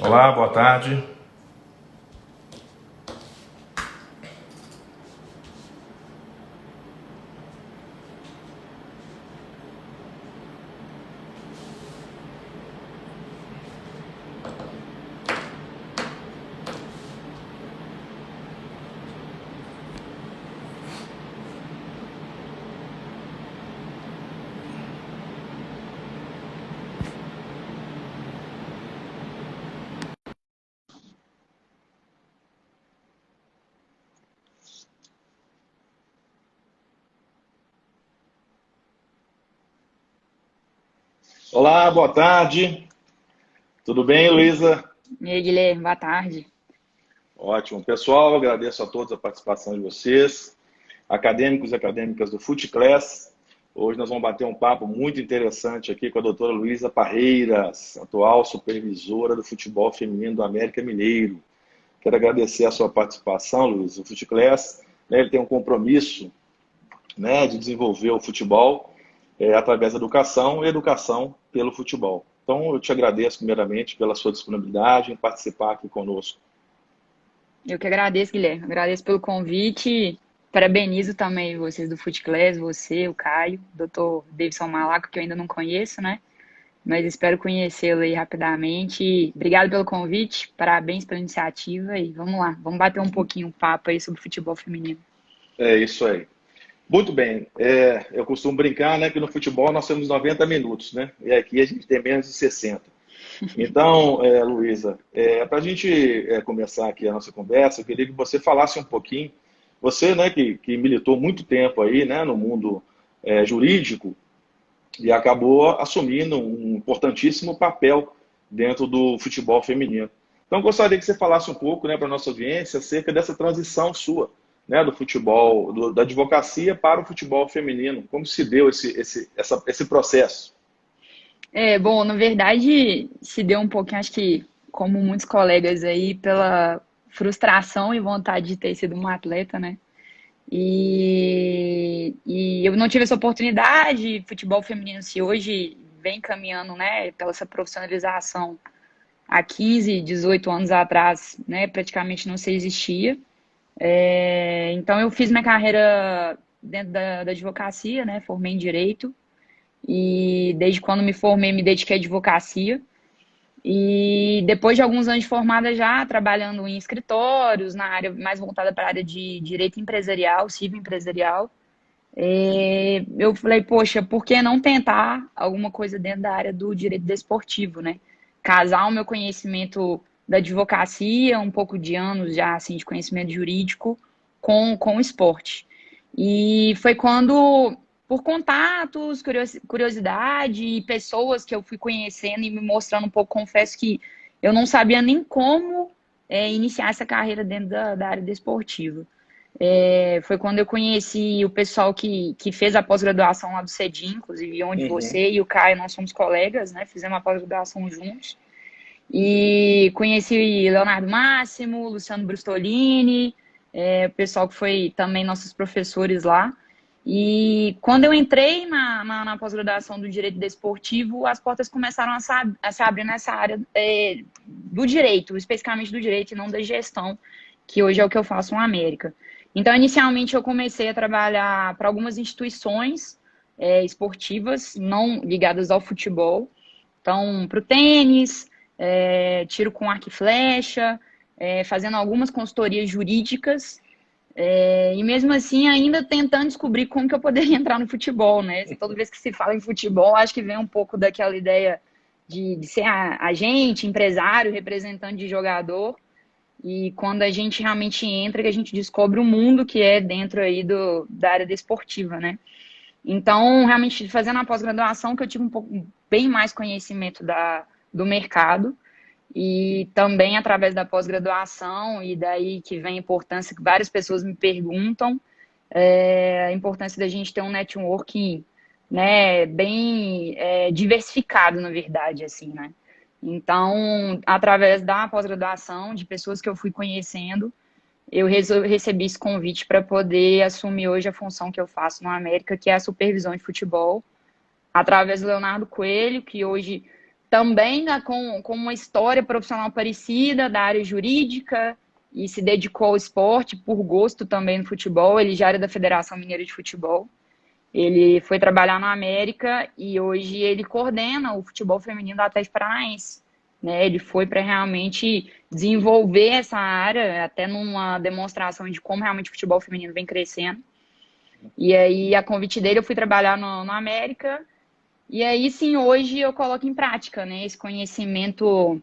Olá, boa tarde. Olá, boa tarde. Tudo bem, Luísa? E aí, Guilherme, boa tarde. Ótimo. Pessoal, agradeço a todos a participação de vocês, acadêmicos e acadêmicas do FootClass. Hoje nós vamos bater um papo muito interessante aqui com a doutora Luísa Parreiras, atual supervisora do futebol feminino do América Mineiro. Quero agradecer a sua participação, Luísa. O FootClass, né, ele tem um compromisso, né, de desenvolver o futebol através da educação e educação pelo futebol. Então, eu te agradeço primeiramente pela sua disponibilidade em participar aqui conosco. Eu que agradeço, Guilherme. Agradeço pelo convite. Parabenizo também vocês do FootClass, você, o Caio, o Dr. Davidson Malaco, que eu ainda não conheço, né? Mas espero conhecê-lo aí rapidamente. Obrigado pelo convite, parabéns pela iniciativa e vamos lá, vamos bater um pouquinho um papo aí sobre futebol feminino. É isso aí. Muito bem. Eu costumo brincar, né, que no futebol nós temos 90 minutos, né? E aqui a gente tem menos de 60. Então, Luísa, para a gente começar aqui a nossa conversa, eu queria que você falasse um pouquinho. Você, né, que militou muito tempo aí, né, no mundo jurídico, e acabou assumindo um importantíssimo papel dentro do futebol feminino. Então, gostaria que você falasse um pouco, né, para a nossa audiência acerca dessa transição sua, né, do futebol, da advocacia para o futebol feminino. Como se deu esse processo? Bom, na verdade, se deu um pouquinho, acho que, como muitos colegas aí, pela frustração e vontade de ter sido uma atleta, né? E eu não tive essa oportunidade. Futebol feminino, se hoje vem caminhando, né, pela essa profissionalização há 15, 18 anos atrás, né, praticamente não se existia. Então eu fiz minha carreira dentro da advocacia, né, formei em direito e desde quando me formei me dediquei à advocacia. E depois de alguns anos de formada já, trabalhando em escritórios, na área mais voltada para a área de direito empresarial, civil empresarial, eu falei, poxa, por que não tentar alguma coisa dentro da área do direito desportivo, né? Casar o meu conhecimento da advocacia, um pouco de anos já, assim, de conhecimento jurídico com o esporte. E foi quando, por contatos, curiosidade e pessoas que eu fui conhecendo e me mostrando um pouco, confesso que eu não sabia nem como iniciar essa carreira dentro da área desportiva. Foi quando eu conheci o pessoal que fez a pós-graduação lá do CEDIM, inclusive onde Uhum. você e o Caio, nós somos colegas, né? Fizemos a pós-graduação juntos. E conheci Leonardo Máximo, Luciano Brustolini, o pessoal que foi também nossos professores lá. E quando eu entrei na pós-graduação do Direito Desportivo, as portas começaram a se abrir nessa área do direito, especificamente do direito e não da gestão, que hoje é o que eu faço na América. Então, inicialmente, eu comecei a trabalhar para algumas instituições esportivas, não ligadas ao futebol. Então, para o tênis, tiro com arco e flecha, fazendo algumas consultorias jurídicas, e mesmo assim ainda tentando descobrir como que eu poderia entrar no futebol, né? Toda vez que se fala em futebol, acho que vem um pouco daquela ideia de ser agente, empresário, representante de jogador, e quando a gente realmente entra, que a gente descobre o mundo que é dentro aí da área desportiva, né? Então, realmente, fazendo a pós-graduação, que eu tive um pouco bem mais conhecimento do mercado, e também através da pós-graduação, e daí que vem a importância que várias pessoas me perguntam, a importância da gente ter um networking, né, bem diversificado, na verdade, assim, né? Então, através da pós-graduação, de pessoas que eu fui conhecendo, eu recebi esse convite para poder assumir hoje a função que eu faço no América, que é a supervisão de futebol, através do Leonardo Coelho, que hoje também com uma história profissional parecida da área jurídica e se dedicou ao esporte por gosto também no futebol. Ele já era da Federação Mineira de Futebol. Ele foi trabalhar na América e hoje ele coordena o futebol feminino do Atlético Paranaense, né? Ele foi para realmente desenvolver essa área, até numa demonstração de como realmente o futebol feminino vem crescendo. E aí, a convite dele, eu fui trabalhar no América. E aí, sim, hoje eu coloco em prática, né? Esse conhecimento,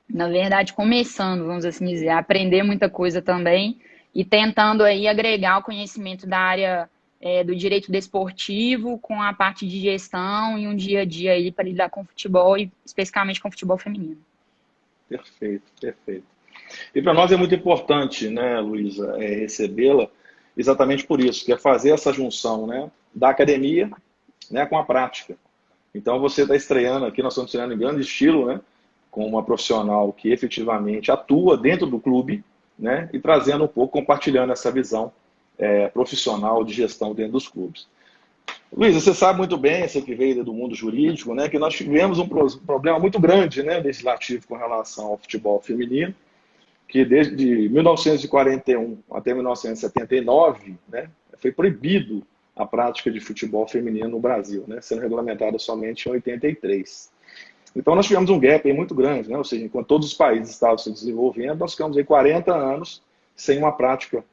na verdade, começando, vamos assim dizer, a aprender muita coisa também e tentando aí agregar o conhecimento da área do direito desportivo com a parte de gestão e um dia a dia aí para lidar com o futebol e especificamente com o futebol feminino. Perfeito, perfeito. E para nós é muito importante, né, Luísa, recebê-la exatamente por isso, que é fazer essa junção, né, da academia, né, com a prática. Então você está estreando aqui, nós estamos estreando em grande estilo, né, com uma profissional que efetivamente atua dentro do clube, né, e trazendo um pouco, compartilhando essa visão profissional de gestão dentro dos clubes. Luísa, você sabe muito bem, você que veio do mundo jurídico, né, que nós tivemos um problema muito grande, né, legislativo com relação ao futebol feminino, que desde 1941 até 1979, né, foi proibido a prática de futebol feminino no Brasil, né, sendo regulamentada somente em 83. Então nós tivemos um gap aí muito grande, né, ou seja, enquanto todos os países estavam se desenvolvendo, nós ficamos aí 40 anos sem uma prática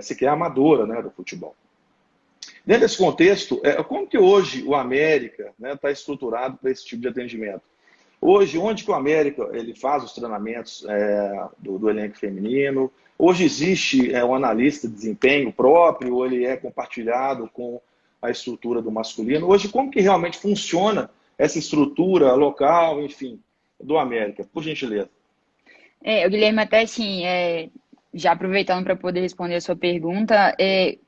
sequer amadora, né, do futebol. Dentro desse contexto, como que hoje o América, né, está estruturado para esse tipo de atendimento? Hoje, onde que o América ele faz os treinamentos do elenco feminino? Hoje existe um analista de desempenho próprio, ou ele é compartilhado com a estrutura do masculino? Hoje, como que realmente funciona essa estrutura local, enfim, do América? Por gentileza. Guilherme, até assim, já aproveitando para poder responder a sua pergunta,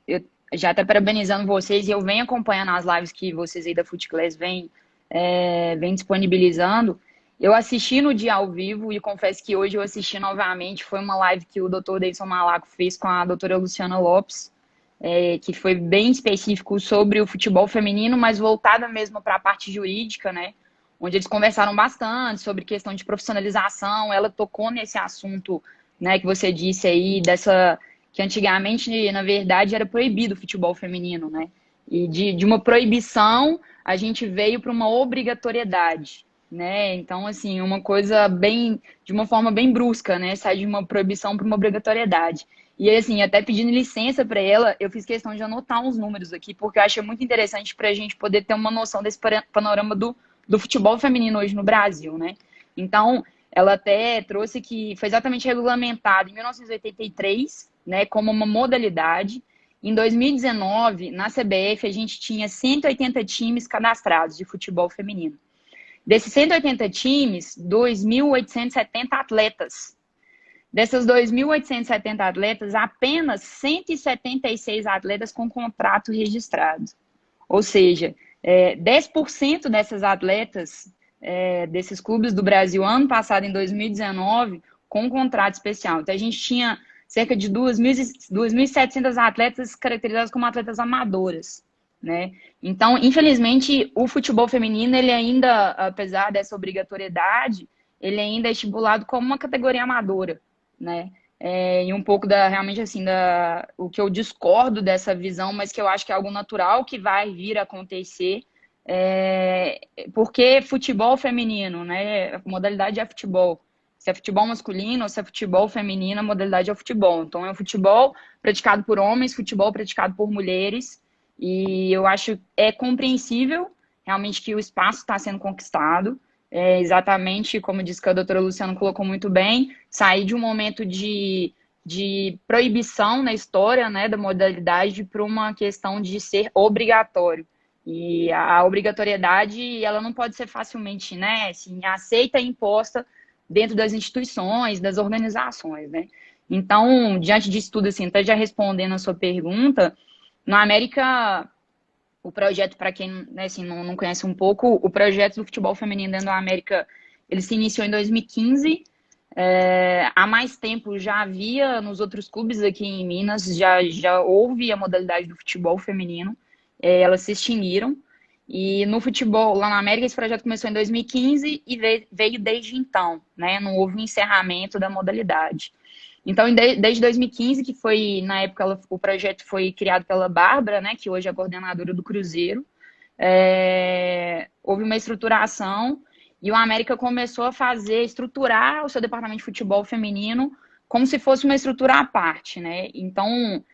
eu já até parabenizando vocês, e eu venho acompanhando as lives que vocês aí da FutClass vem disponibilizando. Eu assisti no dia ao vivo e confesso que hoje eu assisti novamente. Foi uma live que o Dr. Deison Malaco fez com a doutora Luciana Lopes, que foi bem específico sobre o futebol feminino, mas voltada mesmo para a parte jurídica, né? Onde eles conversaram bastante sobre questão de profissionalização. Ela tocou nesse assunto, né, que você disse aí, que antigamente, na verdade, era proibido o futebol feminino, né? E de uma proibição, a gente veio para uma obrigatoriedade, né? Então, assim, uma coisa de uma forma bem brusca, né? Sai de uma proibição para uma obrigatoriedade. E, assim, até pedindo licença para ela, eu fiz questão de anotar uns números aqui, porque eu achei muito interessante para a gente poder ter uma noção desse panorama do futebol feminino hoje no Brasil, né? Então, ela até trouxe que foi exatamente regulamentado em 1983, né, como uma modalidade. Em 2019, na CBF, a gente tinha 180 times cadastrados de futebol feminino. Desses 180 times, 2.870 atletas. Dessas 2.870 atletas, apenas 176 atletas com contrato registrado. Ou seja, 10% dessas atletas desses clubes do Brasil, ano passado, em 2019, com um contrato especial. Então, a gente tinha cerca de 2.700 atletas caracterizadas como atletas amadoras, né? Então, infelizmente, o futebol feminino, ele ainda, apesar dessa obrigatoriedade, ele ainda é estipulado como uma categoria amadora, né? E um pouco realmente assim, o que eu discordo dessa visão, mas que eu acho que é algo natural que vai vir a acontecer, porque futebol feminino, né? A modalidade é futebol. Se é futebol masculino ou se é futebol feminino, a modalidade é o futebol. Então, é um futebol praticado por homens, futebol praticado por mulheres. E eu acho compreensível, realmente, que o espaço está sendo conquistado. Exatamente como disse que a doutora Luciana colocou muito bem, sair de um momento de proibição na história, né, da modalidade para uma questão de ser obrigatório. E a obrigatoriedade, ela não pode ser facilmente, né, assim, aceita e imposta dentro das instituições, das organizações, né? Então, diante disso tudo, assim, até já respondendo a sua pergunta, na América, o projeto, para quem, né, assim, não conhece um pouco, o projeto do futebol feminino dentro da América, ele se iniciou em 2015. Há mais tempo já havia nos outros clubes aqui em Minas, já houve a modalidade do futebol feminino, elas se extinguiram. E no futebol, lá na América, esse projeto começou em 2015 e veio desde então, né? Não houve um encerramento da modalidade. Então, desde 2015, que foi, na época, o projeto foi criado pela Bárbara, né? Que hoje é a coordenadora do Cruzeiro. Houve uma estruturação e o América começou a estruturar o seu departamento de futebol feminino como se fosse uma estrutura à parte, né? Então,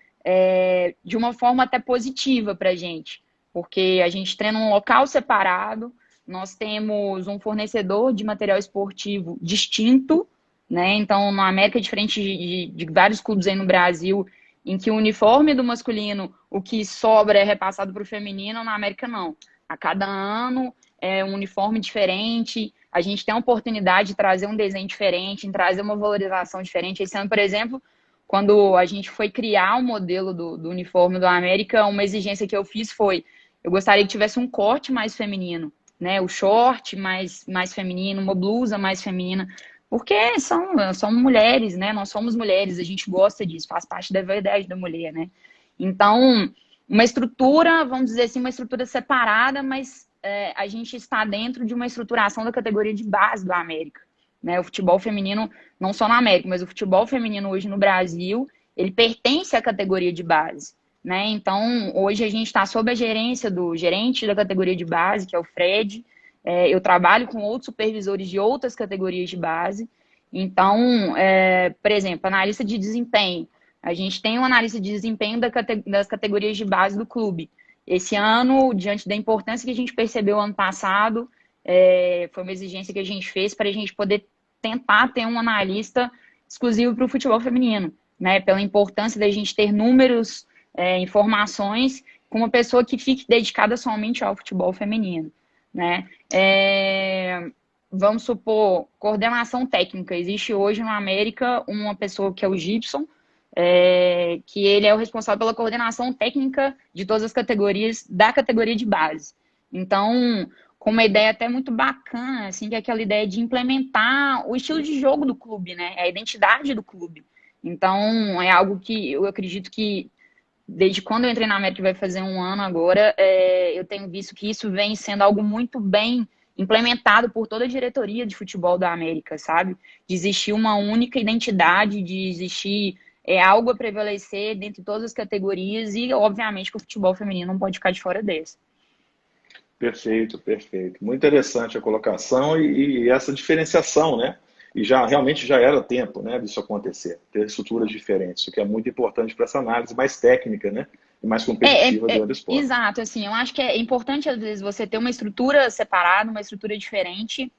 de uma forma até positiva para a gente, porque a gente treina um local separado, nós temos um fornecedor de material esportivo distinto, né? Então, na América, diferente de vários clubes aí no Brasil, em que o uniforme do masculino, o que sobra é repassado para o feminino, na América não. A cada ano é um uniforme diferente, a gente tem a oportunidade de trazer um desenho diferente, de trazer uma valorização diferente. Esse ano, por exemplo, quando a gente foi criar o modelo do uniforme do América, uma exigência que eu fiz foi, eu gostaria que tivesse um corte mais feminino, né? O short mais feminino, uma blusa mais feminina, porque são mulheres, né? Nós somos mulheres, a gente gosta disso, faz parte da verdade da mulher, né? Então, uma estrutura, vamos dizer assim, uma estrutura separada, mas a gente está dentro de uma estruturação da categoria de base do América, né? O futebol feminino, não só na América, mas o futebol feminino hoje no Brasil, ele pertence à categoria de base, né? Então, hoje a gente está sob a gerência do gerente da categoria de base, que é o Fred. Eu trabalho com outros supervisores de outras categorias de base. Então, por exemplo, analista de desempenho. A gente tem um analista de desempenho das categorias de base do clube. Esse ano, diante da importância que a gente percebeu ano passado, foi uma exigência que a gente fez para a gente poder tentar ter um analista exclusivo para o futebol feminino, né? Pela importância da gente ter números, informações, com uma pessoa que fique dedicada somente ao futebol feminino, né? Vamos supor, coordenação técnica. Existe hoje no América uma pessoa que é o Gibson, que ele é o responsável pela coordenação técnica de todas as categorias da categoria de base. Então, com uma ideia até muito bacana, assim, que é aquela ideia de implementar o estilo de jogo do clube, né? A identidade do clube. Então, é algo que eu acredito que, desde quando eu entrei na América, vai fazer um ano agora, eu tenho visto que isso vem sendo algo muito bem implementado por toda a diretoria de futebol da América, sabe? De existir uma única identidade, de existir algo a prevalecer dentro de todas as categorias e, obviamente, que o futebol feminino não pode ficar de fora desse. Perfeito, perfeito. Muito interessante a colocação e essa diferenciação, né? E realmente já era tempo, né, disso acontecer, ter estruturas diferentes, o que é muito importante para essa análise mais técnica, né? E mais competitiva do esporte. Exato, assim, eu acho que é importante, às vezes, você ter uma estrutura separada, uma estrutura diferente.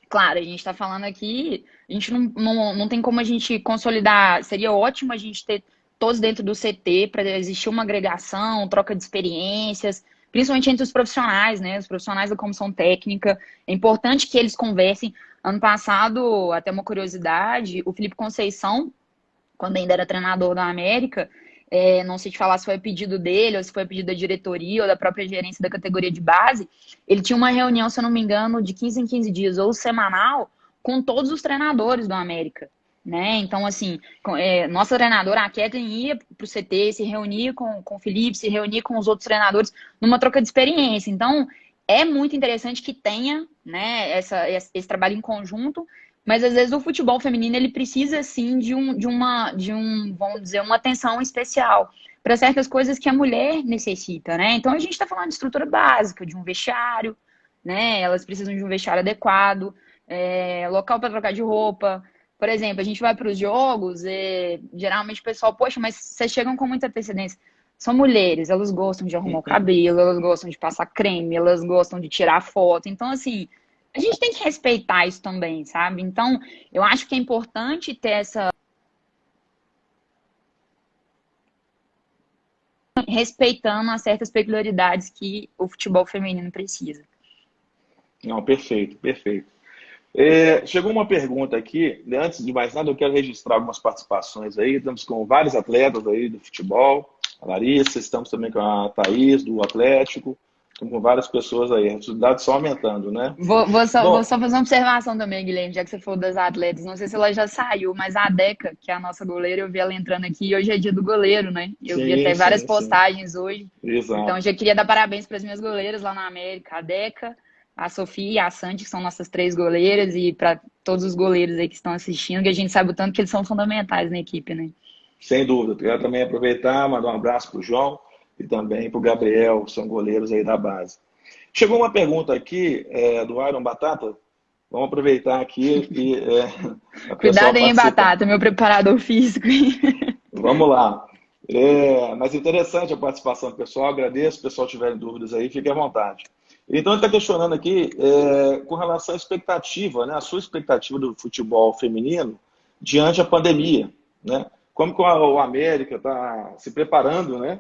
Claro, a gente está falando aqui, a gente não tem como a gente consolidar, seria ótimo a gente ter todos dentro do CT para existir uma agregação, troca de experiências, principalmente entre os profissionais, né? Os profissionais da comissão técnica. É importante que eles conversem. Ano passado, até uma curiosidade, o Felipe Conceição, quando ainda era treinador da América, não sei te falar se foi a pedido dele, ou se foi a pedido da diretoria, ou da própria gerência da categoria de base, ele tinha uma reunião, se eu não me engano, de 15 em 15 dias, ou semanal, com todos os treinadores do América, né? Então, assim, nossa treinadora, a Kathleen, ia para o CT, se reunia com o Felipe, se reunia com os outros treinadores, numa troca de experiência. Então, é muito interessante que tenha, né, esse trabalho em conjunto, mas às vezes o futebol feminino ele precisa sim de vamos dizer, uma atenção especial para certas coisas que a mulher necessita, né? Então a gente está falando de estrutura básica, de um vestiário, né? Elas precisam de um vestiário adequado, local para trocar de roupa. Por exemplo, a gente vai para os jogos, geralmente o pessoal, poxa, mas vocês chegam com muita antecedência. São mulheres, elas gostam de arrumar o cabelo, elas gostam de passar creme, elas gostam de tirar foto. Então, assim, a gente tem que respeitar isso também, sabe? Então, eu acho que é importante ter essa... respeitando as certas peculiaridades que o futebol feminino precisa. Não, perfeito, perfeito. Chegou uma pergunta aqui, antes de mais nada eu quero registrar algumas participações aí, estamos com vários atletas aí do futebol, a Larissa, estamos também com a Thaís do Atlético, Estamos com várias pessoas aí, a atividade só aumentando, né? Vou Bom, só fazer uma observação também, Guilherme, já que você falou das atletas. Não sei se ela já saiu, mas a Deca, que é a nossa goleira, eu vi ela entrando aqui e hoje é dia do goleiro, né? Eu vi sim, até várias sim, sim. postagens hoje. Então, eu Exato. já queria dar parabéns para as minhas goleiras lá na América, a Deca, a Sofia e a Sandy, que são nossas três goleiras, e para todos os goleiros aí que estão assistindo, que a gente sabe o tanto que eles são fundamentais na equipe, né? Sem dúvida. Quero também aproveitar, mandar um abraço para o João e também para o Gabriel, que são goleiros aí da base. Chegou uma pergunta aqui do Iron Batata. Vamos aproveitar aqui e a pessoa Cuidado aí, hein, participa. Batata, meu preparador físico. Vamos lá. Mas interessante a participação do pessoal. Agradeço. Se o pessoal tiver dúvidas aí, fique à vontade. Então, ele está questionando aqui com relação à expectativa, né? A sua expectativa do futebol feminino diante da pandemia, né? Como que o América está se preparando, né?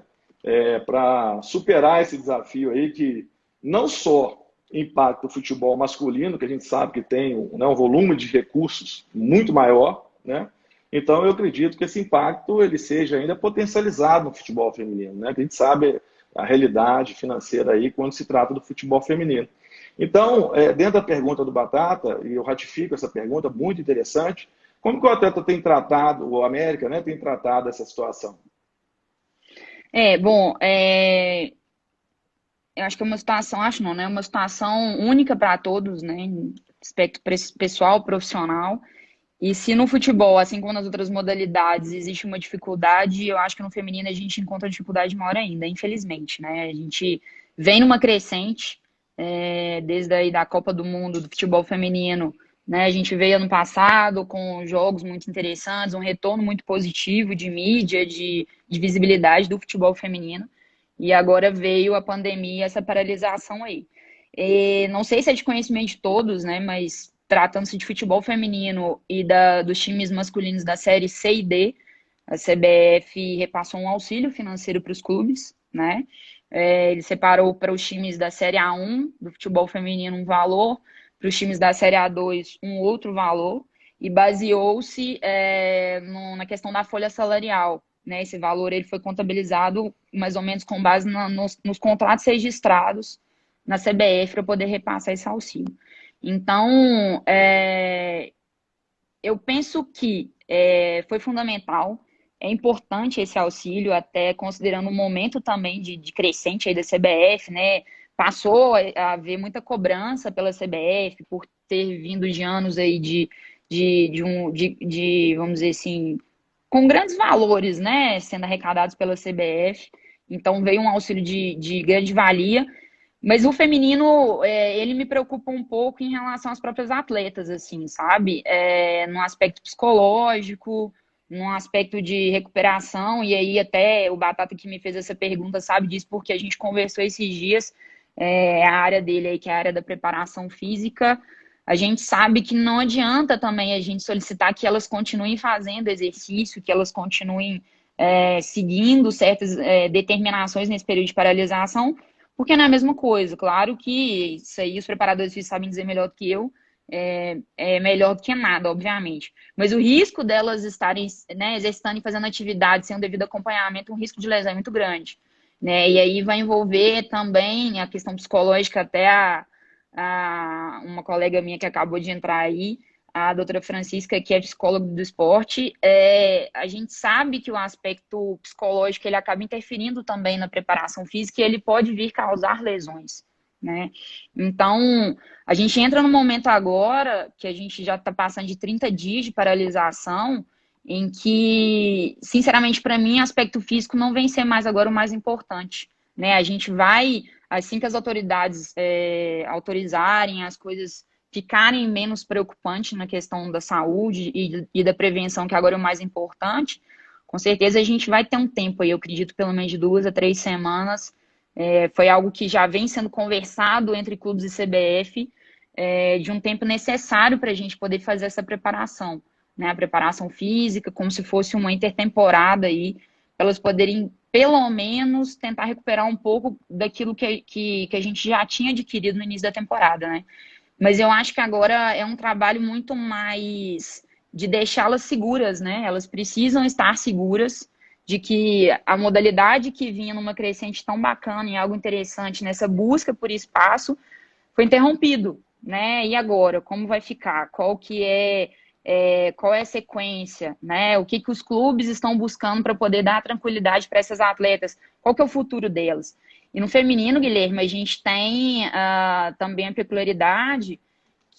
Para superar esse desafio aí que não só impacta o futebol masculino, que a gente sabe que tem um volume de recursos muito maior, né? Então, eu acredito que esse impacto ele seja ainda potencializado no futebol feminino, né? Que a gente sabe a realidade financeira aí quando se trata do futebol feminino. Então, dentro da pergunta do Batata, e eu ratifico essa pergunta, muito interessante, como que o atleta tem tratado, o América, né, tem tratado essa situação? Bom, eu acho que é uma situação, acho não, né? Uma situação única para todos, né? Em aspecto pessoal, profissional. E se no futebol, assim como nas outras modalidades, existe uma dificuldade, eu acho que no feminino a gente encontra dificuldade maior ainda, infelizmente, né? A gente vem numa crescente, desde aí da Copa do Mundo do futebol feminino, né? A gente veio ano passado com jogos muito interessantes, um retorno muito positivo de mídia, de visibilidade do futebol feminino. E agora veio a pandemia, essa paralisação aí. Não sei se é de conhecimento de todos, né? Mas tratando-se de futebol feminino e dos times masculinos da série C e D, a CBF repassou um auxílio financeiro para os clubes, né? Ele separou para os times da série A1 do futebol feminino um valor, para os times da série A2 um outro valor, e baseou-se na questão da folha salarial. Né, esse valor ele foi contabilizado mais ou menos com base nos contratos registrados na CBF para poder repassar esse auxílio. Então, eu penso que foi fundamental, é importante esse auxílio, até considerando o momento também de crescente aí da CBF, né? Passou a haver muita cobrança pela CBF por ter vindo de anos aí vamos dizer assim, com grandes valores, né, sendo arrecadados pela CBF. Então veio um auxílio de grande valia. Mas o feminino, ele me preocupa um pouco em relação às próprias atletas, assim, sabe? No aspecto psicológico, no aspecto de recuperação, e aí até o Batata que me fez essa pergunta sabe disso, porque a gente conversou esses dias, a área dele aí, que é a área da preparação física, a gente sabe que não adianta também a gente solicitar que elas continuem fazendo exercício, que elas continuem seguindo certas determinações nesse período de paralisação, porque não é a mesma coisa. Claro que isso aí os preparadores físicos sabem dizer melhor do que eu, é melhor do que nada, obviamente. Mas o risco delas estarem, né, exercitando e fazendo atividade sem o devido acompanhamento, um risco de lesão é muito grande. Né? E aí vai envolver também a questão psicológica, até uma colega minha que acabou de entrar aí, a doutora Francisca, que é psicóloga do esporte, a gente sabe que o aspecto psicológico ele acaba interferindo também na preparação física e ele pode vir causar lesões, né? Então, a gente entra no momento agora que a gente já está passando de 30 dias de paralisação, em que, sinceramente, para mim, aspecto físico não vem ser mais agora o mais importante, né? A gente vai, assim que as autoridades autorizarem as coisas ficarem menos preocupantes na questão da saúde e da prevenção, que agora é o mais importante, com certeza a gente vai ter um tempo aí, eu acredito pelo menos de 2 a 3 semanas. Foi algo que já vem sendo conversado entre clubes e CBF, de um tempo necessário para a gente poder fazer essa preparação, né? A preparação física, como se fosse uma intertemporada aí, para elas poderem, pelo menos, tentar recuperar um pouco daquilo que a gente já tinha adquirido no início da temporada, né? Mas eu acho que agora é um trabalho muito mais de deixá-las seguras, né? Elas precisam estar seguras de que a modalidade que vinha numa crescente tão bacana e algo interessante nessa busca por espaço foi interrompido, né? E agora, como vai ficar? Qual é a sequência, né? O que os clubes estão buscando para poder dar tranquilidade para essas atletas? Qual que é o futuro delas? E no feminino, Guilherme, a gente tem também a peculiaridade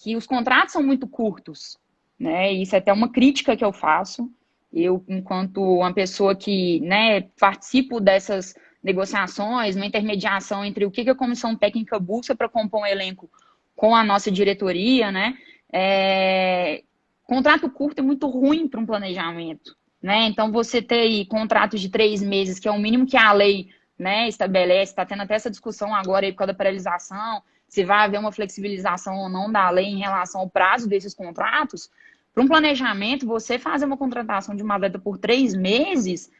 que os contratos são muito curtos, né? Isso é até uma crítica que eu faço. Eu, enquanto uma pessoa que, né, participo dessas negociações, uma intermediação entre o que a comissão técnica busca para compor um elenco com a nossa diretoria, né? Contrato curto é muito ruim para um planejamento, né? Então, você ter aí contratos de 3 meses, que é o mínimo que a lei, né, estabelece, está tendo até essa discussão agora aí por causa da paralisação, se vai haver uma flexibilização ou não da lei em relação ao prazo desses contratos. Para um planejamento, você fazer uma contratação de uma atleta por 3 meses,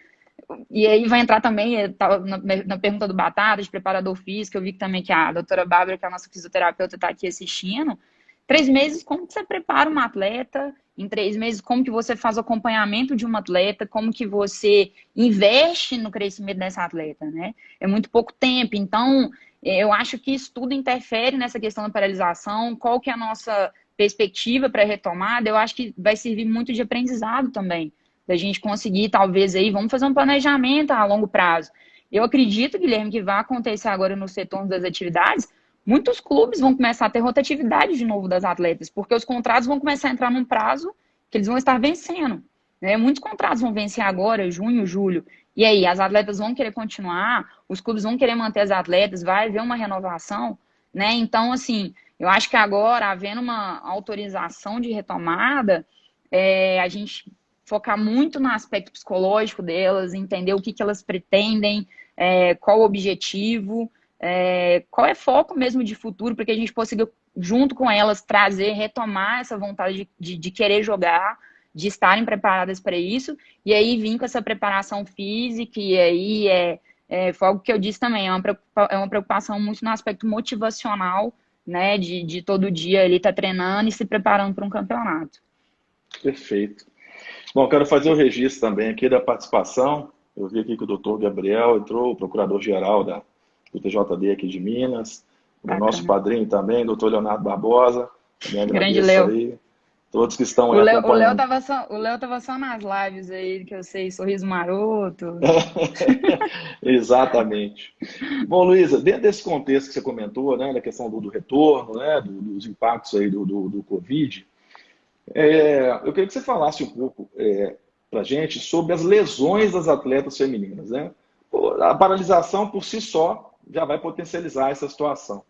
e aí vai entrar também na pergunta do Batata, de preparador físico, eu vi que também que a doutora Bárbara, que é a nossa fisioterapeuta, está aqui assistindo. 3 meses, como que você prepara uma atleta? Em 3 meses, como que você faz o acompanhamento de uma atleta? Como que você investe no crescimento dessa atleta, né? É muito pouco tempo. Então, eu acho que isso tudo interfere nessa questão da paralisação. Qual que é a nossa perspectiva para a retomada? Eu acho que vai servir muito de aprendizado também, da gente conseguir, talvez, aí, vamos fazer um planejamento a longo prazo. Eu acredito, Guilherme, que vai acontecer agora no setor das atividades. Muitos clubes vão começar a ter rotatividade de novo das atletas, porque os contratos vão começar a entrar num prazo que eles vão estar vencendo, né? Muitos contratos vão vencer agora, junho, julho. E aí, as atletas vão querer continuar, os clubes vão querer manter as atletas, vai haver uma renovação, né? Então, assim, eu acho que agora, havendo uma autorização de retomada, a gente focar muito no aspecto psicológico delas, entender o que elas pretendem, qual o objetivo, qual é o foco mesmo de futuro, para que a gente consiga, junto com elas, trazer, retomar essa vontade de querer jogar, de estarem preparadas para isso, e aí vir com essa preparação física, e aí foi algo que eu disse também, é uma preocupação muito no aspecto motivacional, né, de todo dia ele estar treinando e se preparando para um campeonato. Perfeito. Bom, quero fazer o registro também aqui da participação. Eu vi aqui que o doutor Gabriel entrou, o procurador-geral do TJD aqui de Minas, o nosso padrinho também, doutor Leonardo Barbosa. Grande Léo. Aí, todos que estão aí acompanhando. O Léo tava só nas lives aí, que eu sei, Sorriso Maroto. Exatamente. Bom, Luísa, dentro desse contexto que você comentou, né, da questão do retorno, né, dos impactos aí do Covid, eu queria que você falasse um pouco para a gente sobre as lesões das atletas femininas, né? A paralisação por si só já vai potencializar essa situação.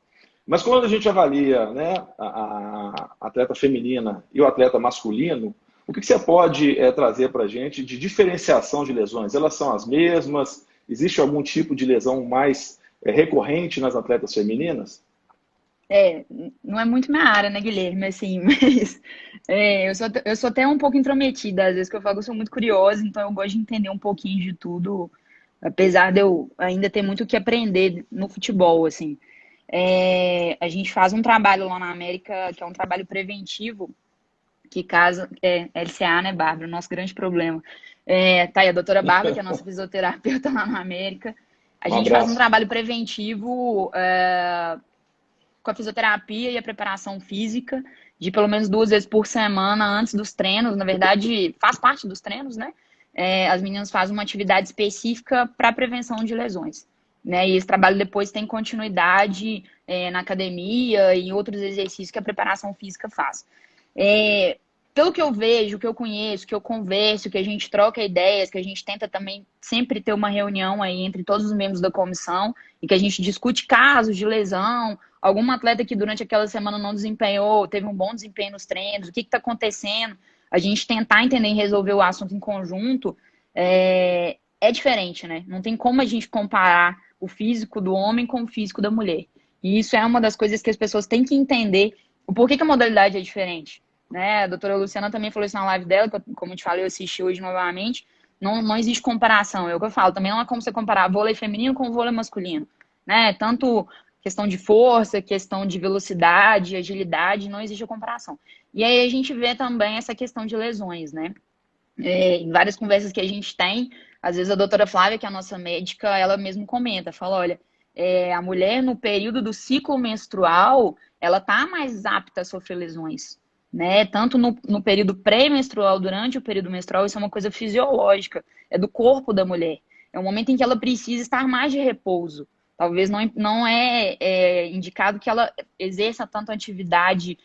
Mas quando a gente avalia, né, a atleta feminina e o atleta masculino, o que você pode trazer para a gente de diferenciação de lesões? Elas são as mesmas? Existe algum tipo de lesão mais recorrente nas atletas femininas? Não é muito minha área, né, Guilherme, assim, mas eu sou até um pouco intrometida, às vezes que eu falo que eu sou muito curiosa, então eu gosto de entender um pouquinho de tudo, apesar de eu ainda ter muito o que aprender no futebol, assim. A gente faz um trabalho lá na América, que é um trabalho preventivo, que casa, LCA, né, Bárbara, nosso grande problema. Tá aí a doutora Bárbara, que é a nossa fisioterapeuta lá na América. A gente faz um trabalho preventivo com a fisioterapia e a preparação física, de pelo menos 2 vezes por semana antes dos treinos. Na verdade, faz parte dos treinos, né? As meninas fazem uma atividade específica para prevenção de lesões, né? E esse trabalho depois tem continuidade na academia e em outros exercícios que a preparação física faz. Pelo que eu vejo, que eu conheço, que eu converso, que a gente troca ideias, que a gente tenta também sempre ter uma reunião aí entre todos os membros da comissão e que a gente discute casos de lesão, algum atleta que durante aquela semana não desempenhou, teve um bom desempenho nos treinos, o que está acontecendo, a gente tentar entender e resolver o assunto em conjunto, é diferente, né? Não tem como a gente comparar o físico do homem com o físico da mulher. E isso é uma das coisas que as pessoas têm que entender, o porquê que a modalidade é diferente. Né? A doutora Luciana também falou isso na live dela, que, como eu te falei, eu assisti hoje novamente. Não existe comparação, é o que eu falo. Também não é como você comparar vôlei feminino com vôlei masculino. Né? Tanto questão de força, questão de velocidade, agilidade, não existe a comparação. E aí a gente vê também essa questão de lesões, né? Em várias conversas que a gente tem, Às vezes a doutora Flávia, que é a nossa médica, ela mesmo comenta, fala, olha, a mulher no período do ciclo menstrual, ela tá mais apta a sofrer lesões, né? Tanto no período pré-menstrual, durante o período menstrual, isso é uma coisa fisiológica, é do corpo da mulher. É um momento em que ela precisa estar mais de repouso. Talvez não é indicado que ela exerça tanto atividade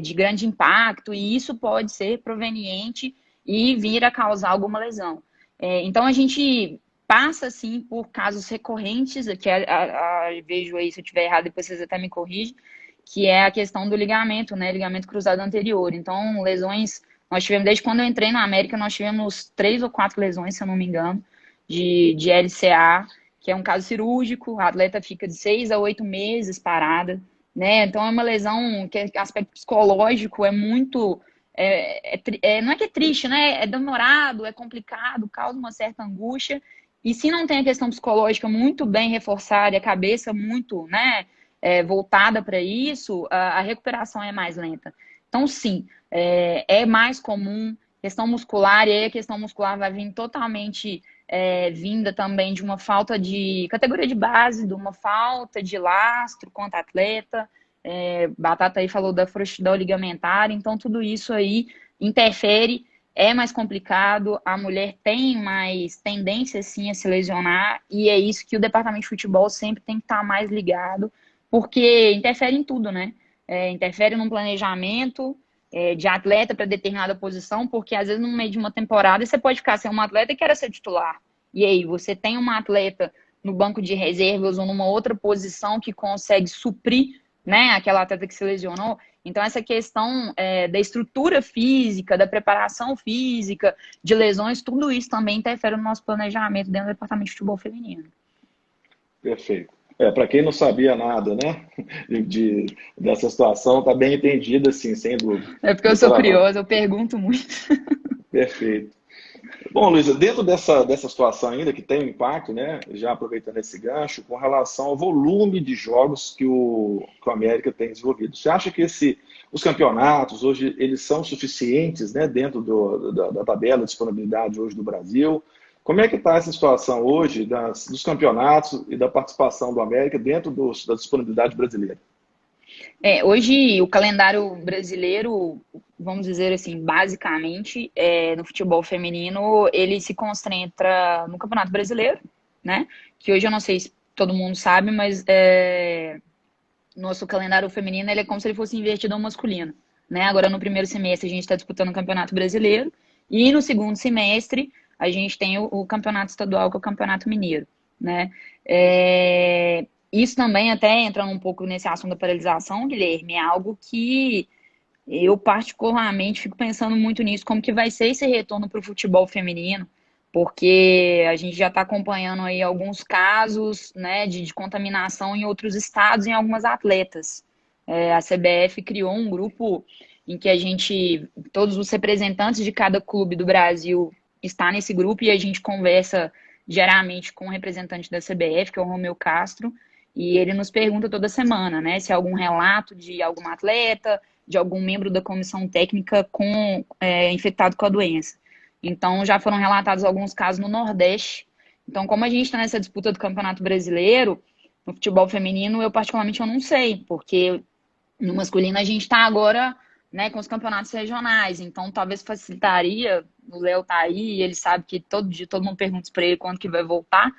de grande impacto, e isso pode ser proveniente e vir a causar alguma lesão. Então, a gente passa, assim, por casos recorrentes, que vejo aí, se eu estiver errado, depois vocês até me corrigem, que é a questão do ligamento, né? Ligamento cruzado anterior. Então, lesões, nós tivemos, desde quando eu entrei na América, nós tivemos 3 ou 4 lesões, se eu não me engano, de LCA, que é um caso cirúrgico, a atleta fica de 6 a 8 meses parada, né? Então, é uma lesão que, aspecto psicológico, é muito... não é que é triste, né? É demorado, é complicado, causa uma certa angústia. E se não tem a questão psicológica muito bem reforçada e a cabeça muito, né, voltada para isso, a recuperação é mais lenta. Então, sim, é mais comum. Questão muscular, e aí a questão muscular vai vir totalmente vinda também de uma falta de categoria de base, de uma falta de lastro quanto atleta. Batata aí falou da frouxidão ligamentar, então tudo isso aí interfere, é mais complicado, a mulher tem mais tendência sim a se lesionar, e é isso que o departamento de futebol sempre tem que estar mais ligado, porque interfere em tudo, né? Interfere no planejamento de atleta para determinada posição, porque às vezes no meio de uma temporada você pode ficar sem uma atleta e querer ser titular. E aí, você tem uma atleta no banco de reservas ou numa outra posição que consegue suprir, né, aquela atleta que se lesionou. Então, essa questão da estrutura física, da preparação física, de lesões, tudo isso também interfere no nosso planejamento dentro do departamento de futebol feminino. Perfeito. Para quem não sabia nada, né, dessa situação, está bem entendida, sim, sem dúvida. É porque eu sou curiosa, eu pergunto muito. Perfeito. Bom, Luísa, dentro dessa situação ainda, que tem um impacto, né, já aproveitando esse gancho, com relação ao volume de jogos que o América tem desenvolvido. Você acha que os campeonatos hoje, eles são suficientes, né, dentro da tabela de disponibilidade hoje do Brasil? Como é que está essa situação hoje dos campeonatos e da participação do América dentro da disponibilidade brasileira? Hoje, o calendário brasileiro, vamos dizer assim, basicamente, no futebol feminino, ele se concentra no Campeonato Brasileiro, né? Que hoje eu não sei se todo mundo sabe, mas nosso calendário feminino ele é como se ele fosse invertido ao masculino, né? Agora, no primeiro semestre, a gente está disputando o Campeonato Brasileiro, e no segundo semestre, a gente tem o Campeonato Estadual, que é o Campeonato Mineiro, né? Isso também, até entrando um pouco nesse assunto da paralisação, Guilherme, é algo que eu particularmente fico pensando muito nisso, como que vai ser esse retorno para o futebol feminino, porque a gente já está acompanhando aí alguns casos, né, de contaminação em outros estados, em algumas atletas. A CBF criou um grupo em que todos os representantes de cada clube do Brasil está nesse grupo, e a gente conversa diariamente com o representante da CBF, que é o Romeu Castro, e ele nos pergunta toda semana, né, se há algum relato de alguma atleta, de algum membro da comissão técnica infectado com a doença. Então, já foram relatados alguns casos no Nordeste. Então, como a gente está nessa disputa do Campeonato Brasileiro, no futebol feminino, eu particularmente eu não sei, porque no masculino a gente está agora, né, com os campeonatos regionais, então talvez facilitaria, o Léo tá aí, ele sabe que todo dia todo mundo pergunta para ele quando que vai voltar,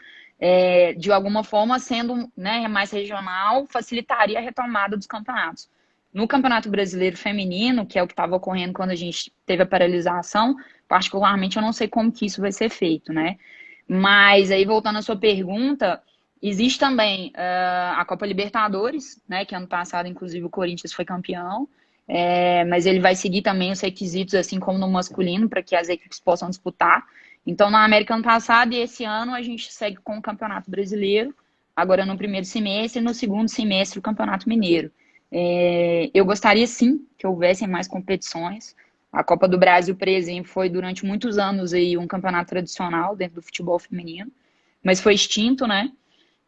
de alguma forma, sendo, né, mais regional, facilitaria a retomada dos campeonatos. No Campeonato Brasileiro Feminino, que é o que estava ocorrendo quando a gente teve a paralisação, particularmente eu não sei como que isso vai ser feito, né? Mas aí, voltando à sua pergunta, existe também a Copa Libertadores, né, que ano passado, inclusive, o Corinthians foi campeão, mas ele vai seguir também os requisitos, assim como no masculino, para que as equipes possam disputar. Então, na América ano passado e esse ano, a gente segue com o Campeonato Brasileiro, agora no primeiro semestre, e no segundo semestre o Campeonato Mineiro. Eu gostaria, sim, que houvessem mais competições. A Copa do Brasil, por exemplo, foi durante muitos anos aí um campeonato tradicional dentro do futebol feminino, mas foi extinto, né?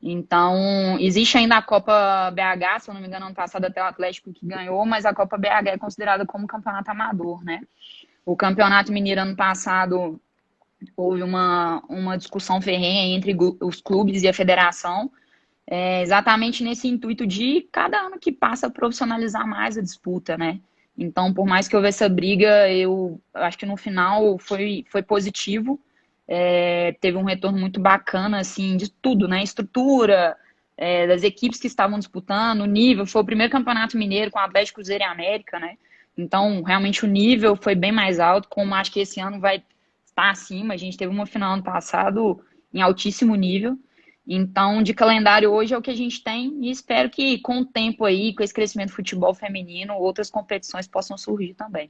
Então, existe ainda a Copa BH, se eu não me engano, ano passado até o Atlético que ganhou, mas a Copa BH é considerada como campeonato amador, né? O Campeonato Mineiro ano passado houve uma discussão ferrenha entre os clubes e a federação, exatamente nesse intuito de cada ano que passa profissionalizar mais a disputa, né? Então, por mais que houve essa briga, eu acho que no final foi positivo. Teve um retorno muito bacana, assim, de tudo, né? Estrutura, das equipes que estavam disputando, o nível. Foi o primeiro campeonato mineiro com Atlético, Cruzeiro e América, né? Então, realmente, o nível foi bem mais alto, como acho que esse ano vai estar acima. A gente teve uma final ano passado em altíssimo nível. Então, de calendário hoje é o que a gente tem e espero que com o tempo aí, com esse crescimento do futebol feminino, outras competições possam surgir também.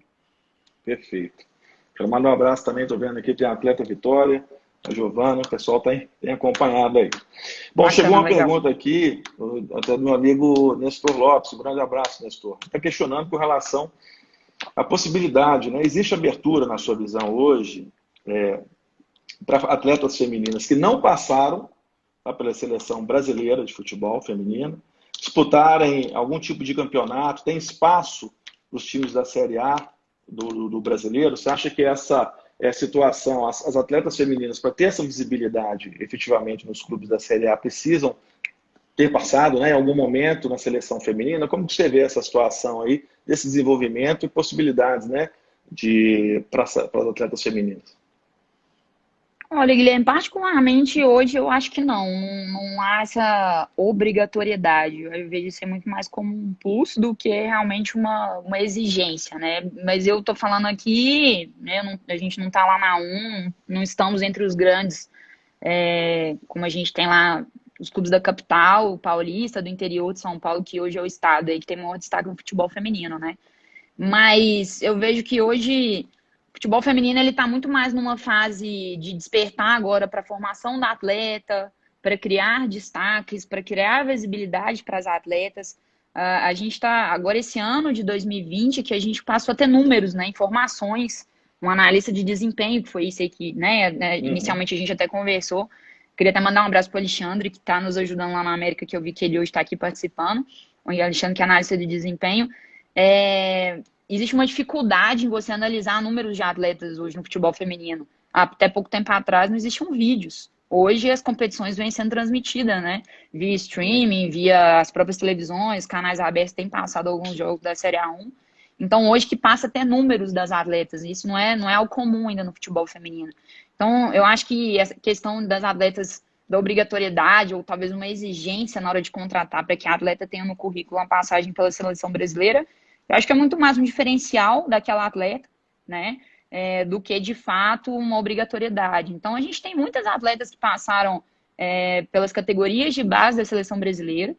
Perfeito. Quero mandar um abraço também, estou vendo aqui, tem a atleta Vitória, a Giovana, o pessoal tem acompanhado aí. Bom, chegou Bacana, uma legal. pergunta aqui, até do meu amigo Nestor Lopes, um grande abraço, Nestor. Está questionando com relação à possibilidade, né? Existe abertura, na sua visão, hoje, para atletas femininas que não passaram pela seleção brasileira de futebol feminino, disputarem algum tipo de campeonato, tem espaço para os times da Série A do brasileiro? Você acha que essa situação, as atletas femininas, para ter essa visibilidade efetivamente nos clubes da Série A, precisam ter passado, né, em algum momento na seleção feminina? Como que você vê essa situação aí, desse desenvolvimento e possibilidades, né, para as atletas femininas? Olha, Guilherme, particularmente hoje eu acho que não há essa obrigatoriedade. Eu vejo isso muito mais como um plus do que realmente uma exigência, né? Mas eu tô falando aqui, né, a gente não tá lá na não estamos entre os grandes, como a gente tem lá os clubes da capital, o paulista, do interior de São Paulo, que hoje é o estado aí que tem maior destaque no futebol feminino, né? Mas eu vejo que hoje o futebol feminino ele está muito mais numa fase de despertar agora para a formação da atleta, para criar destaques, para criar visibilidade para as atletas. A gente está agora esse ano de 2020 que a gente passou a ter números, né, informações, um analista de desempenho, que foi isso aí que, né, Uhum. inicialmente a gente até conversou. Queria até mandar um abraço para o Alexandre, que está nos ajudando lá na América, que eu vi que ele hoje está aqui participando. O Alexandre, que é analista de desempenho. Existe uma dificuldade em você analisar números de atletas hoje no futebol feminino. Até pouco tempo atrás não existiam vídeos. Hoje as competições vêm sendo transmitidas, né? Via streaming, via as próprias televisões, canais abertos têm passado alguns jogos da Série A1. Então hoje que passa a ter números das atletas, isso não é algo comum ainda no futebol feminino. Então eu acho que essa questão das atletas, da obrigatoriedade ou talvez uma exigência na hora de contratar para que a atleta tenha no currículo uma passagem pela seleção brasileira, eu acho que é muito mais um diferencial daquela atleta, né? Do que, de fato, uma obrigatoriedade. Então, a gente tem muitas atletas que passaram pelas categorias de base da seleção brasileira.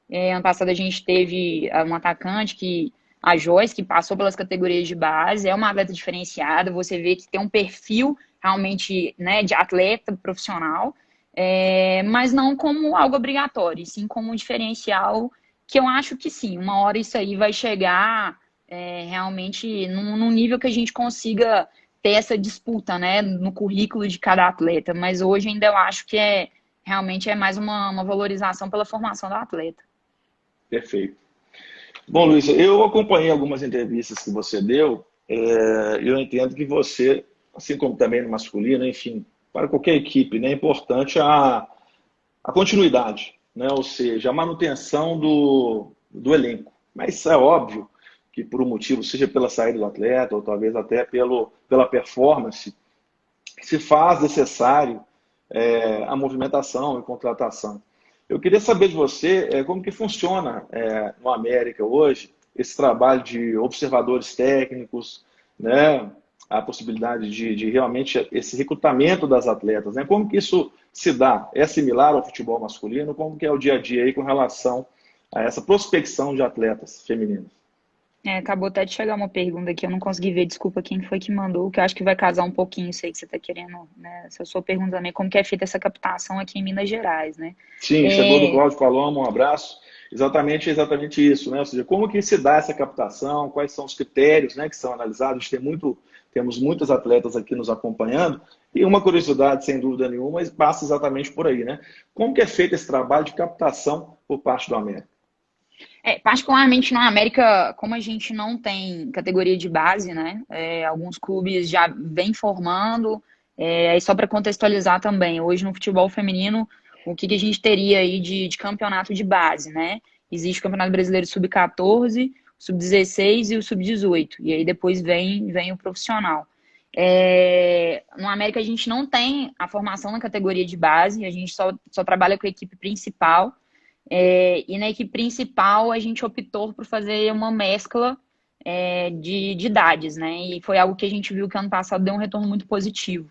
Ano passado a gente teve um atacante, a Joyce, que passou pelas categorias de base, é uma atleta diferenciada, você vê que tem um perfil realmente, né, de atleta profissional, mas não como algo obrigatório, e sim como um diferencial que eu acho que sim, uma hora isso aí vai chegar realmente num nível que a gente consiga ter essa disputa, né, no currículo de cada atleta, mas hoje ainda eu acho que realmente é mais uma valorização pela formação do atleta. Perfeito. Bom, Luiz, eu acompanhei algumas entrevistas que você deu, e eu entendo que você, assim como também no masculino, enfim, para qualquer equipe, né, é importante a continuidade, né, ou seja, a manutenção do elenco. Mas é óbvio que por um motivo, seja pela saída do atleta, ou talvez até pela performance, se faz necessário a movimentação e contratação. Eu queria saber de você como que funciona no América hoje esse trabalho de observadores técnicos, né, a possibilidade de realmente esse recrutamento das atletas, né? Como que isso se dá? É similar ao futebol masculino? Como que é o dia a dia aí com relação a essa prospecção de atletas femininas? Acabou até de chegar uma pergunta aqui, eu não consegui ver, desculpa quem foi que mandou, que eu acho que vai casar um pouquinho isso aí que você está querendo, né? Essa sua pergunta também, como que é feita essa captação aqui em Minas Gerais, né? Sim, chegou do É, Cláudio Paloma, um abraço. Exatamente isso, né? Ou seja, como que se dá essa captação, quais são os critérios, né, que são analisados. Temos muitos atletas aqui nos acompanhando, e uma curiosidade, sem dúvida nenhuma, passa exatamente por aí, né? Como que é feito esse trabalho de captação por parte do América? particularmente na América, como a gente não tem categoria de base, né? Alguns clubes já vêm formando, Aí só para contextualizar também, hoje no futebol feminino, o que a gente teria aí de campeonato de base, né? Existe o Campeonato Brasileiro Sub-14, Sub-16 e o Sub-18. E aí depois vem o profissional. No América a gente não tem a formação na categoria de base, a gente só trabalha com a equipe principal. E na equipe principal a gente optou por fazer uma mescla de idades, né? E foi algo que a gente viu que ano passado deu um retorno muito positivo.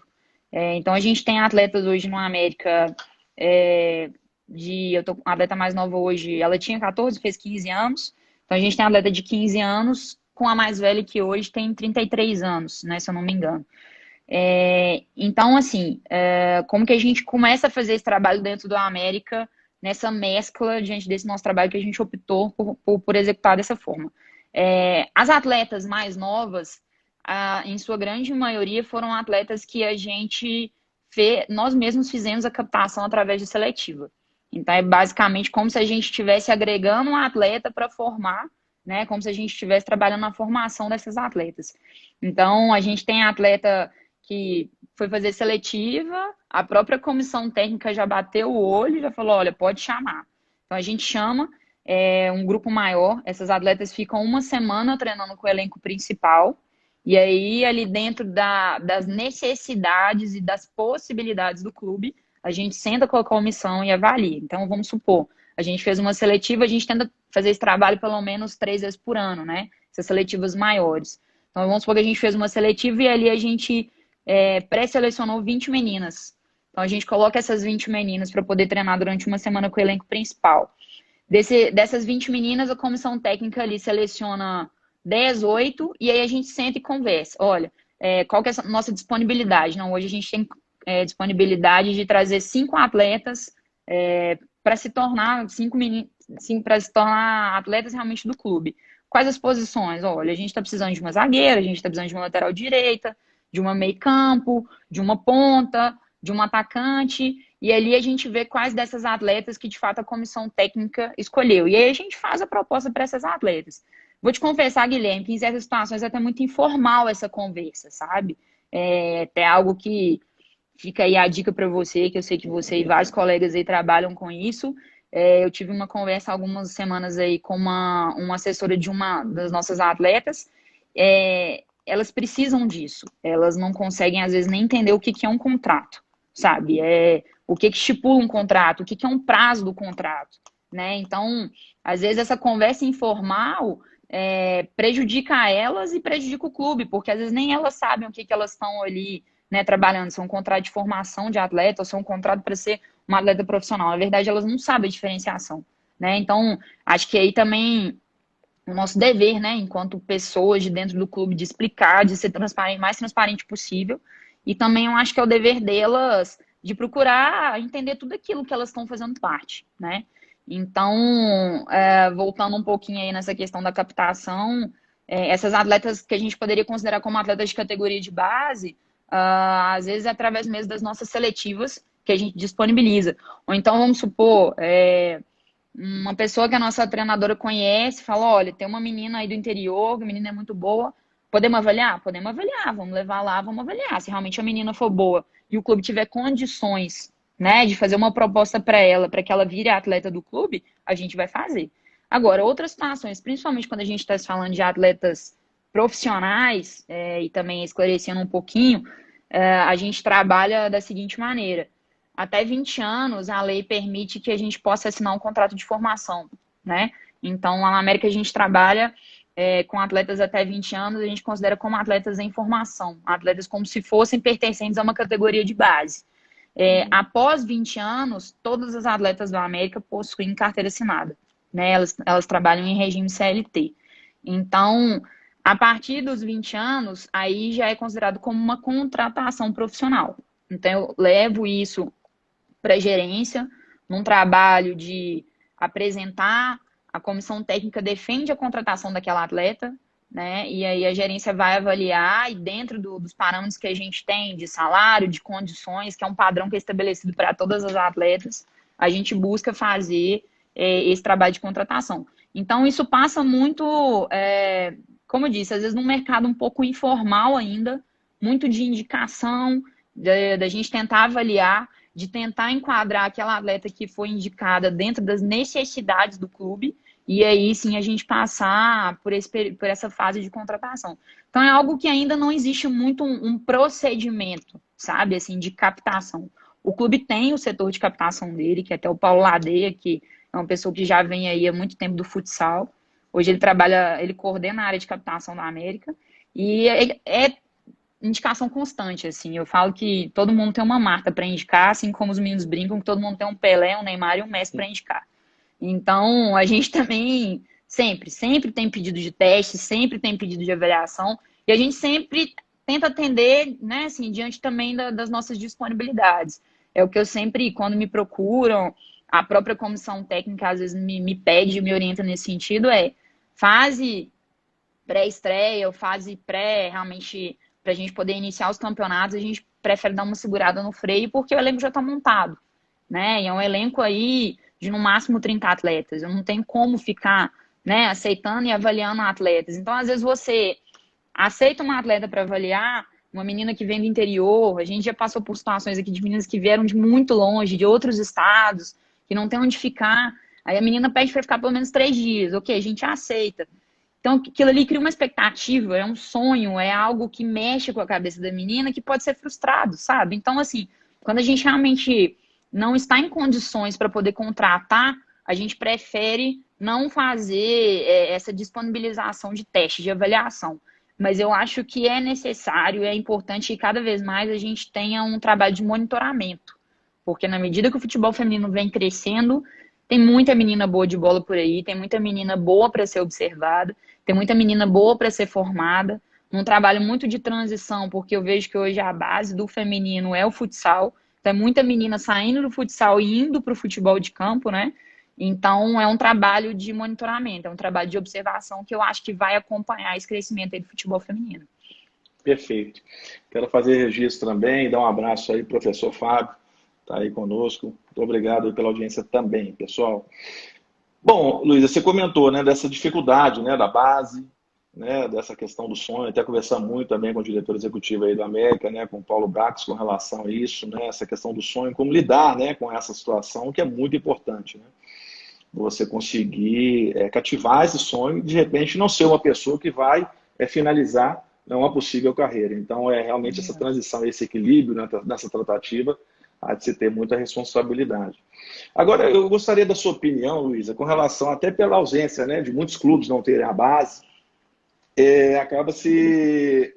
Então a gente tem atletas hoje no América eu tô com a atleta mais nova hoje, ela tinha 14, fez 15 anos. Então a gente tem atleta de 15 anos com a mais velha que hoje tem 33 anos, né, se eu não me engano. Então, assim, como que a gente começa a fazer esse trabalho dentro do América, nessa mescla, diante desse nosso trabalho que a gente optou por executar dessa forma. As atletas mais novas, em sua grande maioria, foram atletas que nós mesmos fizemos a captação através de seletiva. Então, é basicamente como se a gente estivesse agregando um atleta para formar, né? Como se a gente estivesse trabalhando na formação dessas atletas. Então, a gente tem atleta que foi fazer seletiva, a própria comissão técnica já bateu o olho e já falou, olha, pode chamar. Então, a gente chama um grupo maior, essas atletas ficam uma semana treinando com o elenco principal, e aí, ali dentro das necessidades e das possibilidades do clube, a gente senta com a comissão e avalia. Então, vamos supor, a gente fez uma seletiva, a gente tenta fazer esse trabalho pelo menos 3 vezes por ano, né? Essas seletivas maiores. Então, vamos supor que a gente fez uma seletiva e ali a gente pré-selecionou 20 meninas. Então, a gente coloca essas 20 meninas para poder treinar durante uma semana com o elenco principal. Dessas 20 meninas, a comissão técnica ali seleciona 10, 8, e aí a gente senta e conversa. Olha, qual que é a nossa disponibilidade? Não, hoje a gente tem disponibilidade de trazer 5 atletas para se tornar para se tornar atletas realmente do clube. Quais as posições? Olha, a gente está precisando de uma zagueira, a gente está precisando de uma lateral direita, de uma meio-campo, de uma ponta, de um atacante. E ali a gente vê quais dessas atletas que de fato a comissão técnica escolheu. E aí a gente faz a proposta para essas atletas. Vou te confessar, Guilherme, que em certas situações é até muito informal essa conversa, sabe? Até algo que fica aí a dica para você, que eu sei que você e vários colegas aí trabalham com isso. Eu tive uma conversa há algumas semanas aí com uma assessora de uma das nossas atletas. Elas precisam disso. Elas não conseguem, às vezes, nem entender o que é um contrato, sabe? O que estipula um contrato, o que é um prazo do contrato, né? Então, às vezes, essa conversa informal prejudica elas e prejudica o clube, porque às vezes nem elas sabem o que elas estão ali, né, trabalhando. Se é um contrato de formação de atleta ou se é um contrato para ser uma atleta profissional. Na verdade, elas não sabem a diferenciação, né? Então, acho que aí também o nosso dever, né, enquanto pessoas de dentro do clube, de explicar, de ser transparente, mais transparente possível. E também eu acho que é o dever delas de procurar entender tudo aquilo que elas estão fazendo parte, né? Então, voltando um pouquinho aí nessa questão da captação, essas atletas que a gente poderia considerar como atletas de categoria de base, às vezes é através mesmo das nossas seletivas que a gente disponibiliza. Ou então, vamos supor, uma pessoa que a nossa treinadora conhece, fala, olha, tem uma menina aí do interior, a menina é muito boa, podemos avaliar? Podemos avaliar, vamos levar lá, vamos avaliar. Se realmente a menina for boa e o clube tiver condições, né, de fazer uma proposta para ela, para que ela vire a atleta do clube, a gente vai fazer. Agora, outras situações, principalmente quando a gente está falando de atletas profissionais, e também esclarecendo um pouquinho, a gente trabalha da seguinte maneira. Até 20 anos, a lei permite que a gente possa assinar um contrato de formação, né? Então, lá na América, a gente trabalha com atletas até 20 anos, a gente considera como atletas em formação, atletas como se fossem pertencentes a uma categoria de base. Após 20 anos, todas as atletas da América possuem carteira assinada, né? Elas trabalham em regime CLT. Então, a partir dos 20 anos, aí já é considerado como uma contratação profissional. Então, eu levo isso para a gerência, num trabalho de apresentar, a comissão técnica defende a contratação daquela atleta, né? E aí a gerência vai avaliar e dentro dos parâmetros que a gente tem de salário, de condições, que é um padrão que é estabelecido para todas as atletas, a gente busca fazer esse trabalho de contratação. Então, isso passa muito, como eu disse, às vezes num mercado um pouco informal ainda, muito de indicação, da gente tentar avaliar, de tentar enquadrar aquela atleta que foi indicada dentro das necessidades do clube, e aí sim a gente passar por essa fase de contratação. Então é algo que ainda não existe muito um procedimento, sabe, assim, de captação. O clube tem o setor de captação dele, que é até o Paulo Ladeia, que é uma pessoa que já vem aí há muito tempo do futsal. Hoje ele coordena a área de captação da América, e é indicação constante, assim. Eu falo que todo mundo tem uma Marta para indicar, assim como os meninos brincam que todo mundo tem um Pelé, um Neymar e um Messi para indicar. Então, a gente também sempre tem pedido de teste, sempre tem pedido de avaliação, e a gente sempre tenta atender, né, assim, diante também das nossas disponibilidades. É o que eu sempre, quando me procuram, a própria comissão técnica às vezes me pede, me orienta nesse sentido, fase pré-estreia ou fase pré, realmente, para a gente poder iniciar os campeonatos, a gente prefere dar uma segurada no freio, porque o elenco já está montado, né? E é um elenco aí de no máximo 30 atletas. Eu não tenho como ficar, né, aceitando e avaliando atletas. Então, às vezes, você aceita uma atleta para avaliar, uma menina que vem do interior, a gente já passou por situações aqui de meninas que vieram de muito longe, de outros estados, que não tem onde ficar. Aí a menina pede para ficar pelo menos 3 dias. Ok, a gente aceita. Então, aquilo ali cria uma expectativa, é um sonho, é algo que mexe com a cabeça da menina que pode ser frustrado, sabe? Então, assim, quando a gente realmente não está em condições para poder contratar, a gente prefere não fazer essa disponibilização de teste, de avaliação. Mas eu acho que é necessário, é importante que cada vez mais a gente tenha um trabalho de monitoramento. Porque na medida que o futebol feminino vem crescendo, tem muita menina boa de bola por aí, tem muita menina boa para ser observada, tem muita menina boa para ser formada, um trabalho muito de transição, porque eu vejo que hoje a base do feminino é o futsal, tem muita menina saindo do futsal e indo para o futebol de campo, né? Então é um trabalho de monitoramento, é um trabalho de observação que eu acho que vai acompanhar esse crescimento aí do futebol feminino. Perfeito. Quero fazer registro também, dar um abraço aí, professor Fábio, está aí conosco. Muito obrigado pela audiência também, pessoal. Bom, Luísa, você comentou, né, dessa dificuldade, né, da base, né, dessa questão do sonho, até conversando muito também com o diretor executivo aí da América, né, com o Paulo Brax, com relação a isso, né, essa questão do sonho, como lidar, né, com essa situação, que é muito importante, né, você conseguir cativar esse sonho e, de repente, não ser uma pessoa que vai finalizar uma possível carreira. Então, é realmente essa transição, esse equilíbrio, né, nessa tratativa, há de se ter muita responsabilidade. Agora, eu gostaria da sua opinião, Luísa, com relação até pela ausência, né, de muitos clubes não terem a base, acaba se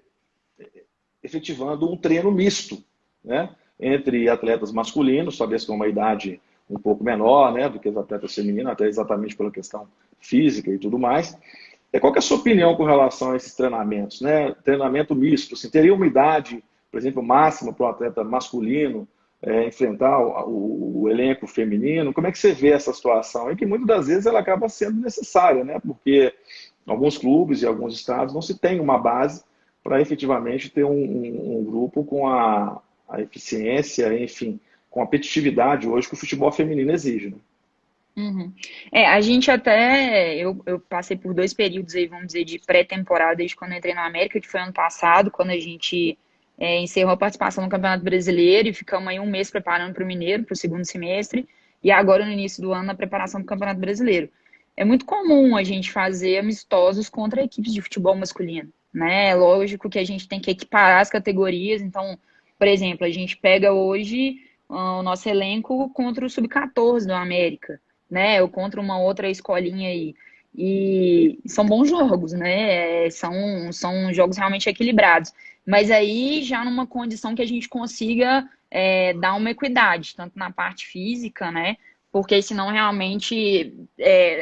efetivando um treino misto, né, entre atletas masculinos, talvez com uma idade um pouco menor, né, do que os atletas femininos, até exatamente pela questão física e tudo mais. Qual que é a sua opinião com relação a esses treinamentos, né? Treinamento misto, assim, teria uma idade, por exemplo, máxima para o atleta masculino enfrentar o elenco feminino? Como é que você vê essa situação? E que muitas das vezes ela acaba sendo necessária, né? Porque alguns clubes e alguns estados não se tem uma base para efetivamente ter um grupo com a eficiência, enfim, com a competitividade hoje que o futebol feminino exige, né? Uhum. A gente até, eu passei por 2 períodos aí, vamos dizer, de pré-temporada, desde quando eu entrei na América, que foi ano passado, quando a gente encerrou a participação no Campeonato Brasileiro e ficamos aí um mês preparando para o Mineiro, para o segundo semestre, e agora no início do ano a preparação para o Campeonato Brasileiro. É muito comum a gente fazer amistosos contra equipes de futebol masculino, né? É lógico que a gente tem que equiparar as categorias, então, por exemplo, a gente pega hoje o nosso elenco contra o Sub-14 do América, né? Ou contra uma outra escolinha aí. E são bons jogos, né? São jogos realmente equilibrados. Mas aí já numa condição que a gente consiga dar uma equidade, tanto na parte física, né? Porque senão realmente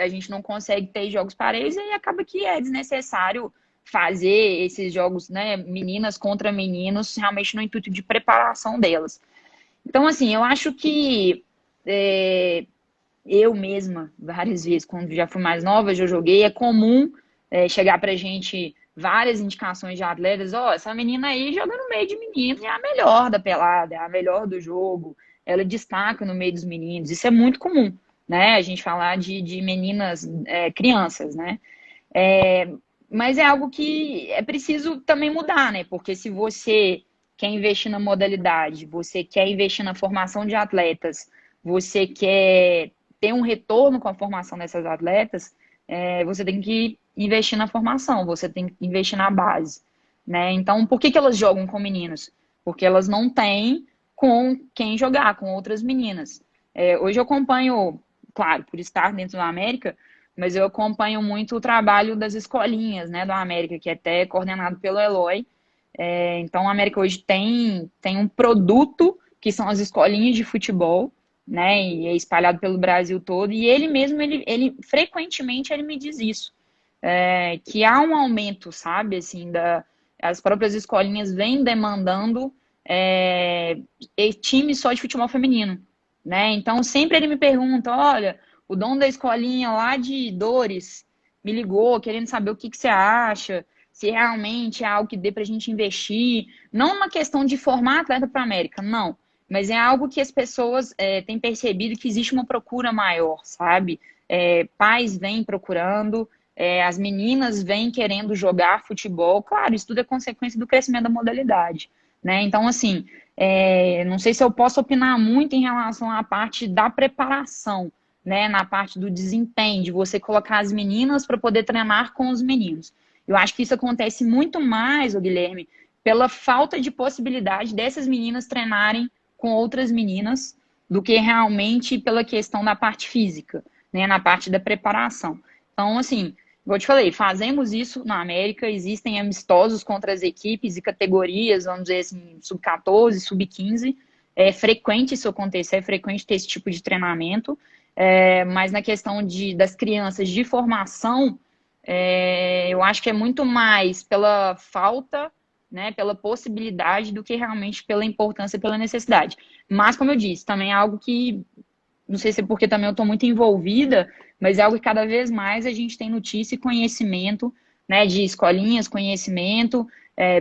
a gente não consegue ter jogos parelhos e aí acaba que é desnecessário fazer esses jogos, né? Meninas contra meninos, realmente no intuito de preparação delas. Então, assim, eu acho que eu mesma, várias vezes, quando já fui mais nova, já joguei, é comum chegar pra gente várias indicações de atletas, essa menina aí joga no meio de meninos, é a melhor da pelada, é a melhor do jogo, ela destaca no meio dos meninos, isso é muito comum, né, a gente falar de meninas, crianças, né, mas é algo que é preciso também mudar, né, porque se você quer investir na modalidade, você quer investir na formação de atletas, você quer ter um retorno com a formação dessas atletas, você tem que investir na formação, você tem que investir na base, né? Então, por que elas jogam com meninos? Porque elas não têm com quem jogar, com outras meninas. Hoje eu acompanho, claro, por estar dentro da América, mas eu acompanho muito o trabalho das escolinhas, né, da América, que é até coordenado pelo Eloy. Então, a América hoje tem um produto que são as escolinhas de futebol, né, e é espalhado pelo Brasil todo, e ele mesmo, ele frequentemente, ele me diz isso, que há um aumento, sabe, assim, as próprias escolinhas vêm demandando time só de futebol feminino, né, então sempre ele me pergunta, olha, o dono da escolinha lá de Dores me ligou querendo saber o que você acha, se realmente é algo que dê pra gente investir, não uma questão de formar atleta para a América, não, mas é algo que as pessoas têm percebido que existe uma procura maior, sabe? Pais vêm procurando, as meninas vêm querendo jogar futebol. Claro, isso tudo é consequência do crescimento da modalidade, né? Então, assim, não sei se eu posso opinar muito em relação à parte da preparação, né? Na parte do desempenho, de você colocar as meninas para poder treinar com os meninos. Eu acho que isso acontece muito mais, Guilherme, pela falta de possibilidade dessas meninas treinarem com outras meninas do que realmente pela questão da parte física, né, na parte da preparação. Então, assim, como eu te falei, fazemos isso na América, existem amistosos contra as equipes e categorias, vamos dizer assim, sub-14, sub-15, é frequente isso acontecer, é frequente ter esse tipo de treinamento, mas na questão das crianças de formação, eu acho que é muito mais pela falta, né, pela possibilidade do que realmente pela importância, pela necessidade. Mas, como eu disse, também é algo que, não sei se é porque também eu estou muito envolvida, mas é algo que cada vez mais a gente tem notícia e conhecimento, né, de escolinhas, conhecimento,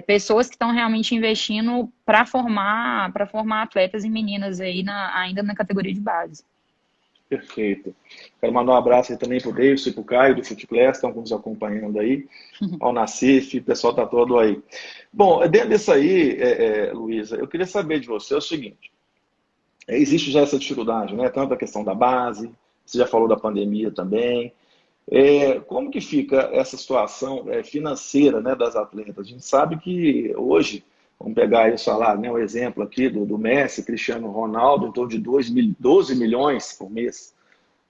pessoas que estão realmente investindo para formar atletas e meninas aí ainda na categoria de base. Perfeito. Quero mandar um abraço aí também para o Davidson e para o Caio do Futeclass, estão nos acompanhando aí, ao Nacife, o pessoal está todo aí. Bom, dentro disso aí, Luísa, eu queria saber de você o seguinte, existe já essa dificuldade, né? Tanto a questão da base, você já falou da pandemia também, como que fica essa situação financeira, né, das atletas? A gente sabe que hoje, vamos pegar isso lá, né, o exemplo aqui do Messi, Cristiano Ronaldo, em torno de 12 milhões por mês.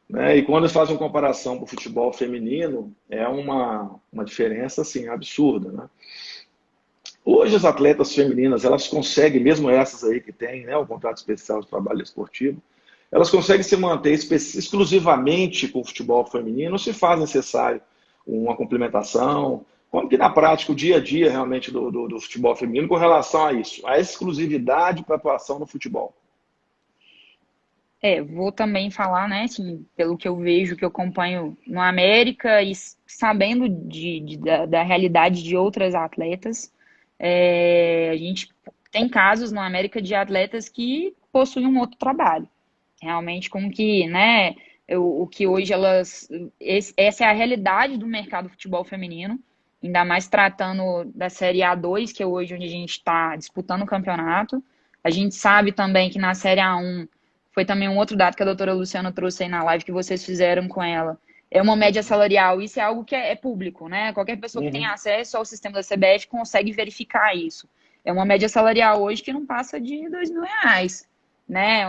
Né? E quando eles fazem uma comparação com o futebol feminino, é uma diferença assim, absurda. Né? Hoje as atletas femininas, elas conseguem, mesmo essas aí que têm, né, o contrato especial de trabalho esportivo, elas conseguem se manter exclusivamente com o futebol feminino ou se faz necessário uma complementação? Como que na prática o dia a dia realmente do futebol feminino com relação a isso, a exclusividade para atuação no futebol? Vou também falar, né, assim, pelo que eu vejo, que eu acompanho no América e sabendo da realidade de outras atletas, a gente tem casos no América de atletas que possuem um outro trabalho. Realmente, como que, né, o que hoje essa é a realidade do mercado do futebol feminino, ainda mais tratando da Série A2, que é hoje onde a gente está disputando o campeonato. A gente sabe também que na Série A1, foi também um outro dado que a doutora Luciana trouxe aí na live que vocês fizeram com ela, é uma média salarial, isso é algo que é público, né? Qualquer pessoa que tem acesso ao sistema da CBF consegue verificar isso. É uma média salarial hoje que não passa de R$ 2.000, né?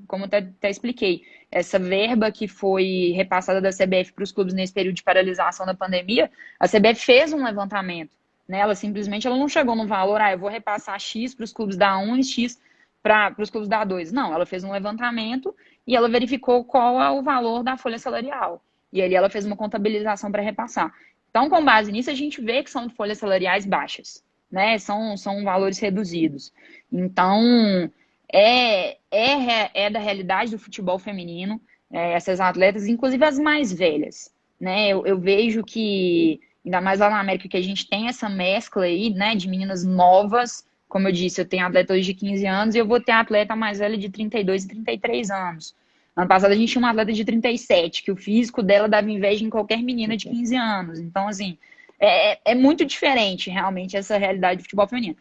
Como até expliquei, essa verba que foi repassada da CBF para os clubes nesse período de paralisação da pandemia, a CBF fez um levantamento, né? Ela simplesmente não chegou no valor, eu vou repassar X para os clubes da A1 e X para os clubes da A2. Não, ela fez um levantamento e ela verificou qual é o valor da folha salarial. E ali ela fez uma contabilização para repassar. Então, com base nisso, a gente vê que são folhas salariais baixas, né? São valores reduzidos. Então, é da realidade do futebol feminino, essas atletas, inclusive as mais velhas, né? Eu vejo que, ainda mais lá na América, que a gente tem essa mescla aí, né, de meninas novas. Como eu disse, eu tenho atleta hoje de 15 anos e eu vou ter atleta mais velha de 32 e 33 anos. Ano passado a gente tinha uma atleta de 37, que o físico dela dava inveja em qualquer menina de 15 anos. Então, assim, é muito diferente realmente essa realidade do futebol feminino.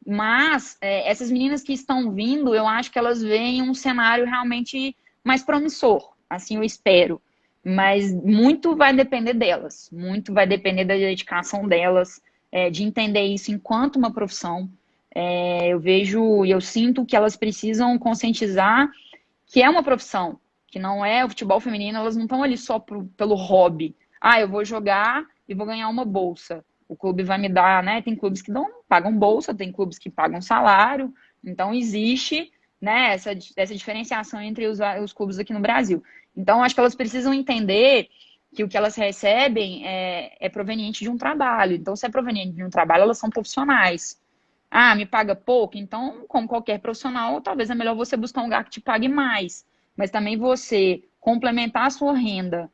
Mas essas meninas que estão vindo, eu acho que elas veem um cenário realmente mais promissor, assim eu espero. Mas muito vai depender delas, muito vai depender da dedicação delas, de entender isso enquanto uma profissão. Eu vejo e eu sinto que elas precisam conscientizar que é uma profissão, que não é o futebol feminino, elas não estão ali só pelo hobby. Ah, eu vou jogar e vou ganhar uma bolsa. O clube vai me dar, né? Tem clubes que pagam bolsa, tem clubes que pagam salário. Então, existe, né, essa diferenciação entre os clubes aqui no Brasil. Então, acho que elas precisam entender que o que elas recebem é proveniente de um trabalho. Então, se é proveniente de um trabalho, elas são profissionais. Ah, me paga pouco? Então, como qualquer profissional, talvez é melhor você buscar um lugar que te pague mais. Mas também você complementar a sua renda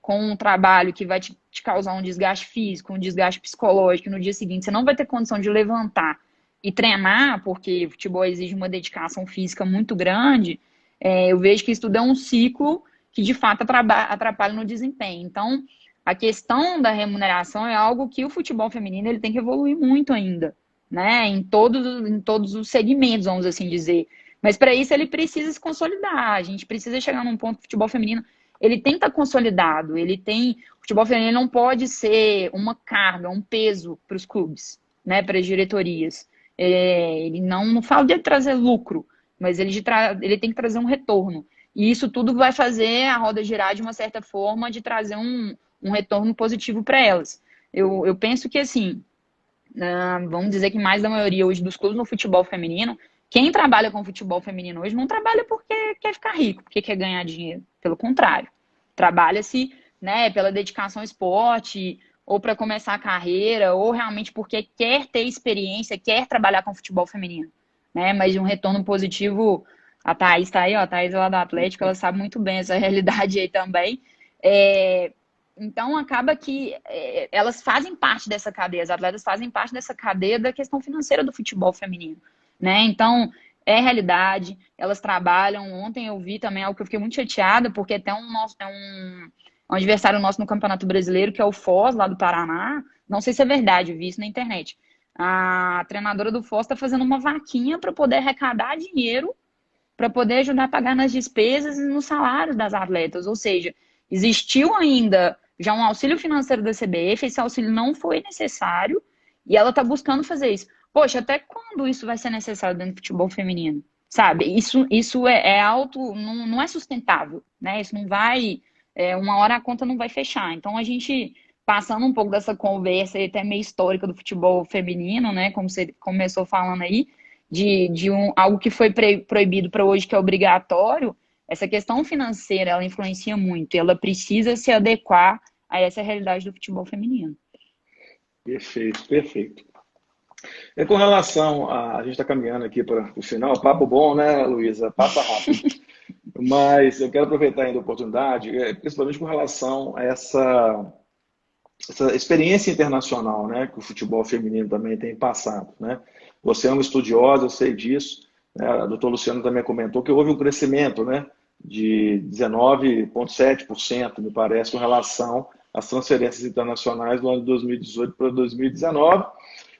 com um trabalho que vai te causar um desgaste físico, um desgaste psicológico, no dia seguinte você não vai ter condição de levantar e treinar, porque o futebol exige uma dedicação física muito grande, eu vejo que isso tudo é um ciclo que de fato atrapalha no desempenho. Então, a questão da remuneração é algo que o futebol feminino ele tem que evoluir muito ainda, né? Em todos os segmentos, vamos assim dizer. Mas para isso ele precisa se consolidar. A gente precisa chegar num ponto que o futebol feminino ele tem que estar consolidado. O futebol feminino não pode ser uma carga, um peso para os clubes, né? Para as diretorias. Ele não fala de trazer lucro, mas ele tem que trazer um retorno. E isso tudo vai fazer a roda girar de uma certa forma, de trazer um retorno positivo para elas. Eu penso que assim, vamos dizer que mais da maioria hoje dos clubes no futebol feminino, quem trabalha com futebol feminino hoje não trabalha porque quer ficar rico, porque quer ganhar dinheiro. Pelo contrário, trabalha-se, né, pela dedicação ao esporte, ou para começar a carreira, ou realmente porque quer ter experiência, quer trabalhar com futebol feminino, né? Mas de um retorno positivo, a Thaís está aí, ó, a Thaís é lá da Atlético, ela sabe muito bem essa realidade aí também. Então, acaba que elas fazem parte dessa cadeia, as atletas fazem parte dessa cadeia da questão financeira do futebol feminino, né? Então, é realidade, elas trabalham. Ontem eu vi também algo que eu fiquei muito chateada, porque até um adversário nosso no Campeonato Brasileiro, que é o Foz, lá do Paraná, não sei se é verdade, eu vi isso na internet. A treinadora do Foz está fazendo uma vaquinha para poder arrecadar dinheiro, para poder ajudar a pagar nas despesas e nos salários das atletas, ou seja, existiu ainda já um auxílio financeiro da CBF, esse auxílio não foi necessário e ela está buscando fazer isso. Poxa, até quando isso vai ser necessário dentro do futebol feminino? Sabe? Isso é alto, não é sustentável, né? Isso não vai. Uma hora a conta não vai fechar. Então a gente, passando um pouco dessa conversa até meio histórica do futebol feminino, né? Como você começou falando aí, algo que foi proibido para hoje, que é obrigatório. Essa questão financeira, ela influencia muito e ela precisa se adequar a essa realidade do futebol feminino. Perfeito, perfeito. Com relação a gente está caminhando aqui para o final, papo bom, né, Luísa? Passa rápido. Mas eu quero aproveitar ainda a oportunidade, principalmente com relação a essa experiência internacional, né, que o futebol feminino também tem passado, né? Você é uma estudiosa, eu sei disso, né? A doutora Luciana também comentou que houve um crescimento, né, de 19,7%, me parece, com relação às transferências internacionais do ano de 2018 para 2019.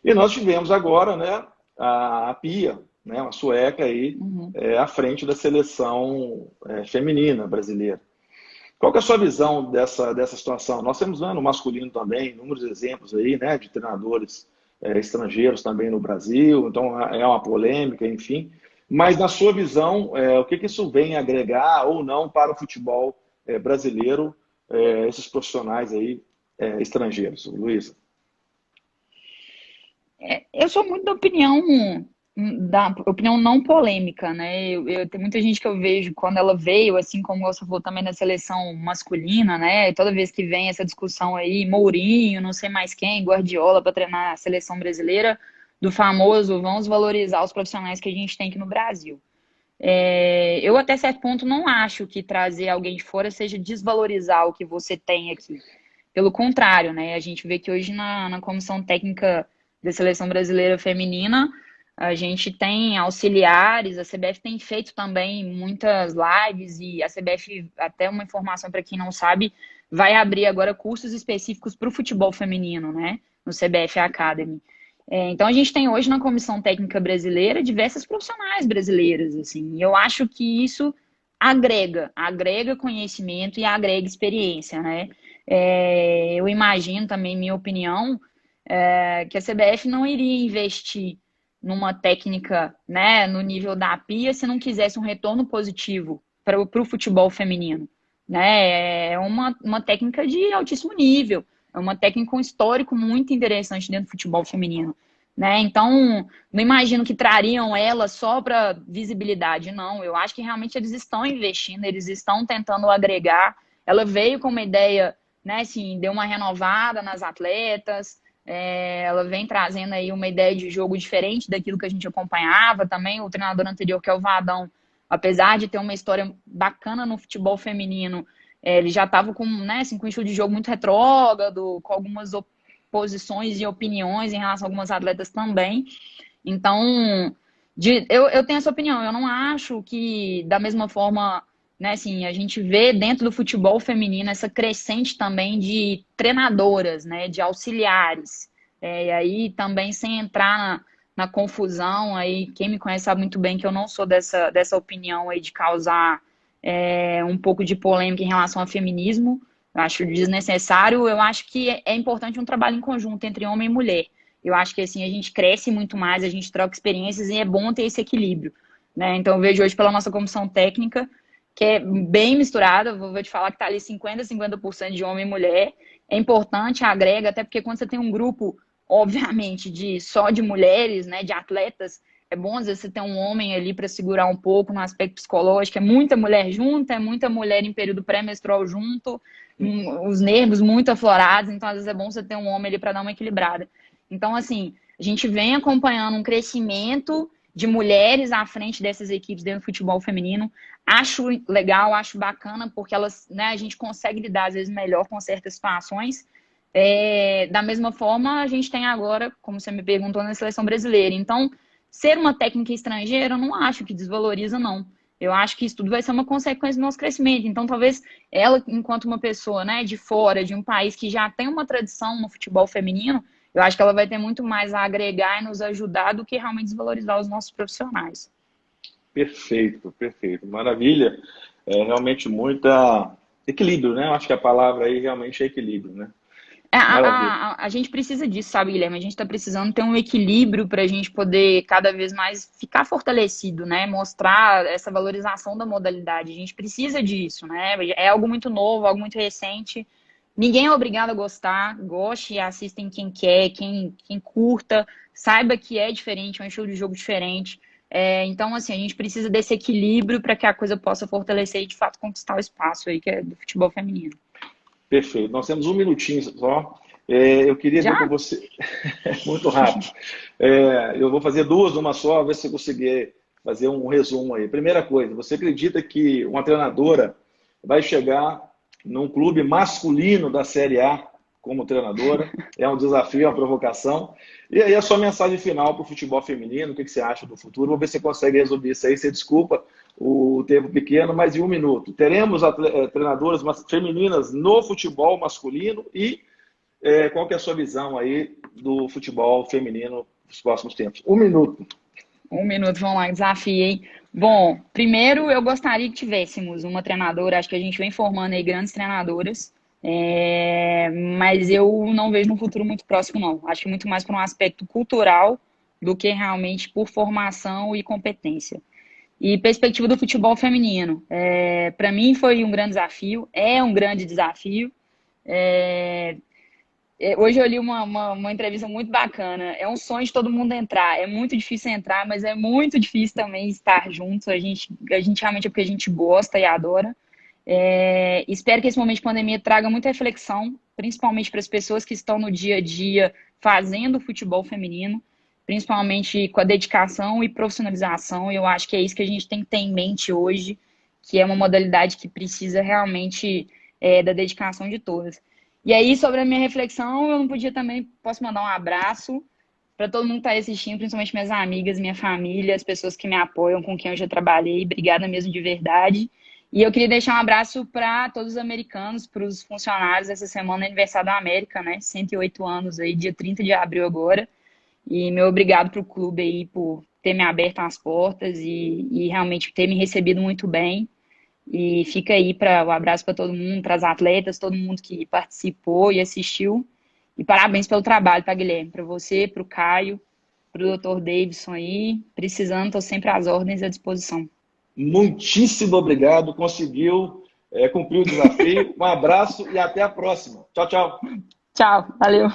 E nós tivemos agora, né, a Pia, né, uma sueca aí, à frente da seleção feminina brasileira. Qual que é a sua visão dessa situação? Nós temos, né, no masculino também inúmeros exemplos aí, né, de treinadores estrangeiros também no Brasil, então é uma polêmica, enfim. Mas na sua visão, o que isso vem agregar ou não para o futebol brasileiro, esses profissionais aí estrangeiros, Luísa? Eu sou muito da opinião não polêmica, né? Tem muita gente que eu vejo quando ela veio, assim como você falou também na seleção masculina, né? E toda vez que vem essa discussão aí, Mourinho, não sei mais quem, Guardiola para treinar a seleção brasileira, do famoso vamos valorizar os profissionais que a gente tem aqui no Brasil. Eu até certo ponto não acho que trazer alguém de fora seja desvalorizar o que você tem aqui. Pelo contrário, né? A gente vê que hoje na comissão técnica da seleção brasileira feminina, a gente tem auxiliares, a CBF tem feito também muitas lives e a CBF, até uma informação para quem não sabe, vai abrir agora cursos específicos para o futebol feminino, né? No CBF Academy. Então, a gente tem hoje na Comissão Técnica Brasileira diversas profissionais brasileiras, assim, e eu acho que isso agrega conhecimento e agrega experiência, né? Eu imagino também, minha opinião, que a CBF não iria investir numa técnica, né, no nível da Pia se não quisesse um retorno positivo para o futebol feminino, né? É uma técnica de altíssimo nível, é uma técnica com histórico muito interessante dentro do futebol feminino, né? Então, não imagino que trariam ela só para visibilidade, não. Eu acho que realmente eles estão investindo, eles estão tentando agregar. Ela veio com uma ideia, né, assim, deu uma renovada nas atletas, ela vem trazendo aí uma ideia de jogo diferente daquilo que a gente acompanhava também. O treinador anterior, que é o Vadão, apesar de ter uma história bacana no futebol feminino, ele já estava com, né, assim, com um estilo de jogo muito retrógrado, com algumas posições e opiniões em relação a algumas atletas também. Então, eu tenho essa opinião. Eu não acho que, da mesma forma, né, assim, a gente vê dentro do futebol feminino essa crescente também de treinadoras, né, de auxiliares. E aí também sem entrar na confusão, aí quem me conhece sabe muito bem que eu não sou dessa opinião aí de causar um pouco de polêmica em relação ao feminismo. Eu acho desnecessário. Eu acho que é importante um trabalho em conjunto entre homem e mulher. Eu acho que assim a gente cresce muito mais, a gente troca experiências e é bom ter esse equilíbrio, né? Então eu vejo hoje pela nossa comissão técnica que é bem misturada, vou te falar que está ali 50% de homem e mulher. É importante, agrega, até porque quando você tem um grupo, obviamente, só de mulheres, né, de atletas, é bom às vezes você ter um homem ali para segurar um pouco no aspecto psicológico. É muita mulher junta, é muita mulher em período pré-menstrual junto, os nervos muito aflorados, então às vezes é bom você ter um homem ali para dar uma equilibrada. Então, assim, a gente vem acompanhando um crescimento de mulheres à frente dessas equipes dentro do futebol feminino. Acho legal, acho bacana, porque elas, né, a gente consegue lidar, às vezes, melhor com certas situações. Da mesma forma, a gente tem agora, como você me perguntou, na seleção brasileira. Então, ser uma técnica estrangeira, eu não acho que desvaloriza, não. Eu acho que isso tudo vai ser uma consequência do nosso crescimento. Então, talvez ela, enquanto uma pessoa, né, de fora, de um país que já tem uma tradição no futebol feminino, eu acho que ela vai ter muito mais a agregar e nos ajudar do que realmente desvalorizar os nossos profissionais. Perfeito, perfeito. Maravilha. Realmente muita equilíbrio, né? Eu acho que a palavra aí realmente é equilíbrio, né? Maravilha. A gente precisa disso, sabe, Guilherme? A gente está precisando ter um equilíbrio para a gente poder cada vez mais ficar fortalecido, né? Mostrar essa valorização da modalidade. A gente precisa disso, né? É algo muito novo, algo muito recente. Ninguém é obrigado a gostar. Goste e assistem quem quer, quem curta. Saiba que é diferente, é um estilo de jogo diferente. Então, assim, a gente precisa desse equilíbrio para que a coisa possa fortalecer e, de fato, conquistar o espaço aí que é do futebol feminino. Perfeito. Nós temos um minutinho só. Eu queria ver com Já? você, muito rápido. Eu vou fazer duas numa só, ver se você conseguir fazer um resumo aí. Primeira coisa, você acredita que uma treinadora vai chegar num clube masculino da Série A como treinadora? É um desafio, é uma provocação. E aí a sua mensagem final para o futebol feminino, o que você acha do futuro? Vou ver se você consegue resolver isso aí. Você desculpa o tempo pequeno, mas em um minuto. Teremos treinadoras femininas no futebol masculino e qual que é a sua visão aí do futebol feminino nos próximos tempos? Um minuto. Um minuto, vamos lá, desafio, hein? Bom, primeiro eu gostaria que tivéssemos uma treinadora, acho que a gente vem formando aí grandes treinadoras, mas eu não vejo no futuro muito próximo, não. Acho que muito mais por um aspecto cultural do que realmente por formação e competência. E perspectiva do futebol feminino. Para mim foi um grande desafio, é um grande desafio. Hoje eu li uma entrevista muito bacana. É um sonho de todo mundo entrar. É muito difícil entrar, mas é muito difícil também estar juntos. A gente realmente é porque a gente gosta e adora. Espero que esse momento de pandemia traga muita reflexão, principalmente para as pessoas que estão no dia a dia fazendo futebol feminino, principalmente com a dedicação e profissionalização. Eu acho que é isso que a gente tem que ter em mente hoje, que é uma modalidade que precisa realmente da dedicação de todas. E aí, sobre a minha reflexão, eu não podia também, posso mandar um abraço para todo mundo que está assistindo, principalmente minhas amigas, minha família, as pessoas que me apoiam, com quem eu já trabalhei. Obrigada mesmo de verdade. E eu queria deixar um abraço para todos os americanos, para os funcionários. Essa semana é aniversário da América, né? 108 anos aí, dia 30 de abril agora. E meu obrigado para o clube aí por ter me aberto as portas e realmente ter me recebido muito bem. E fica aí para o abraço para todo mundo, para as atletas, todo mundo que participou e assistiu. E parabéns pelo trabalho, tá, Guilherme? Para você, para o Caio, para o Dr. Davidson aí. Precisando, estou sempre às ordens e à disposição. Muitíssimo obrigado, conseguiu cumprir o desafio. Um abraço e até a próxima. Tchau, tchau. Tchau, valeu.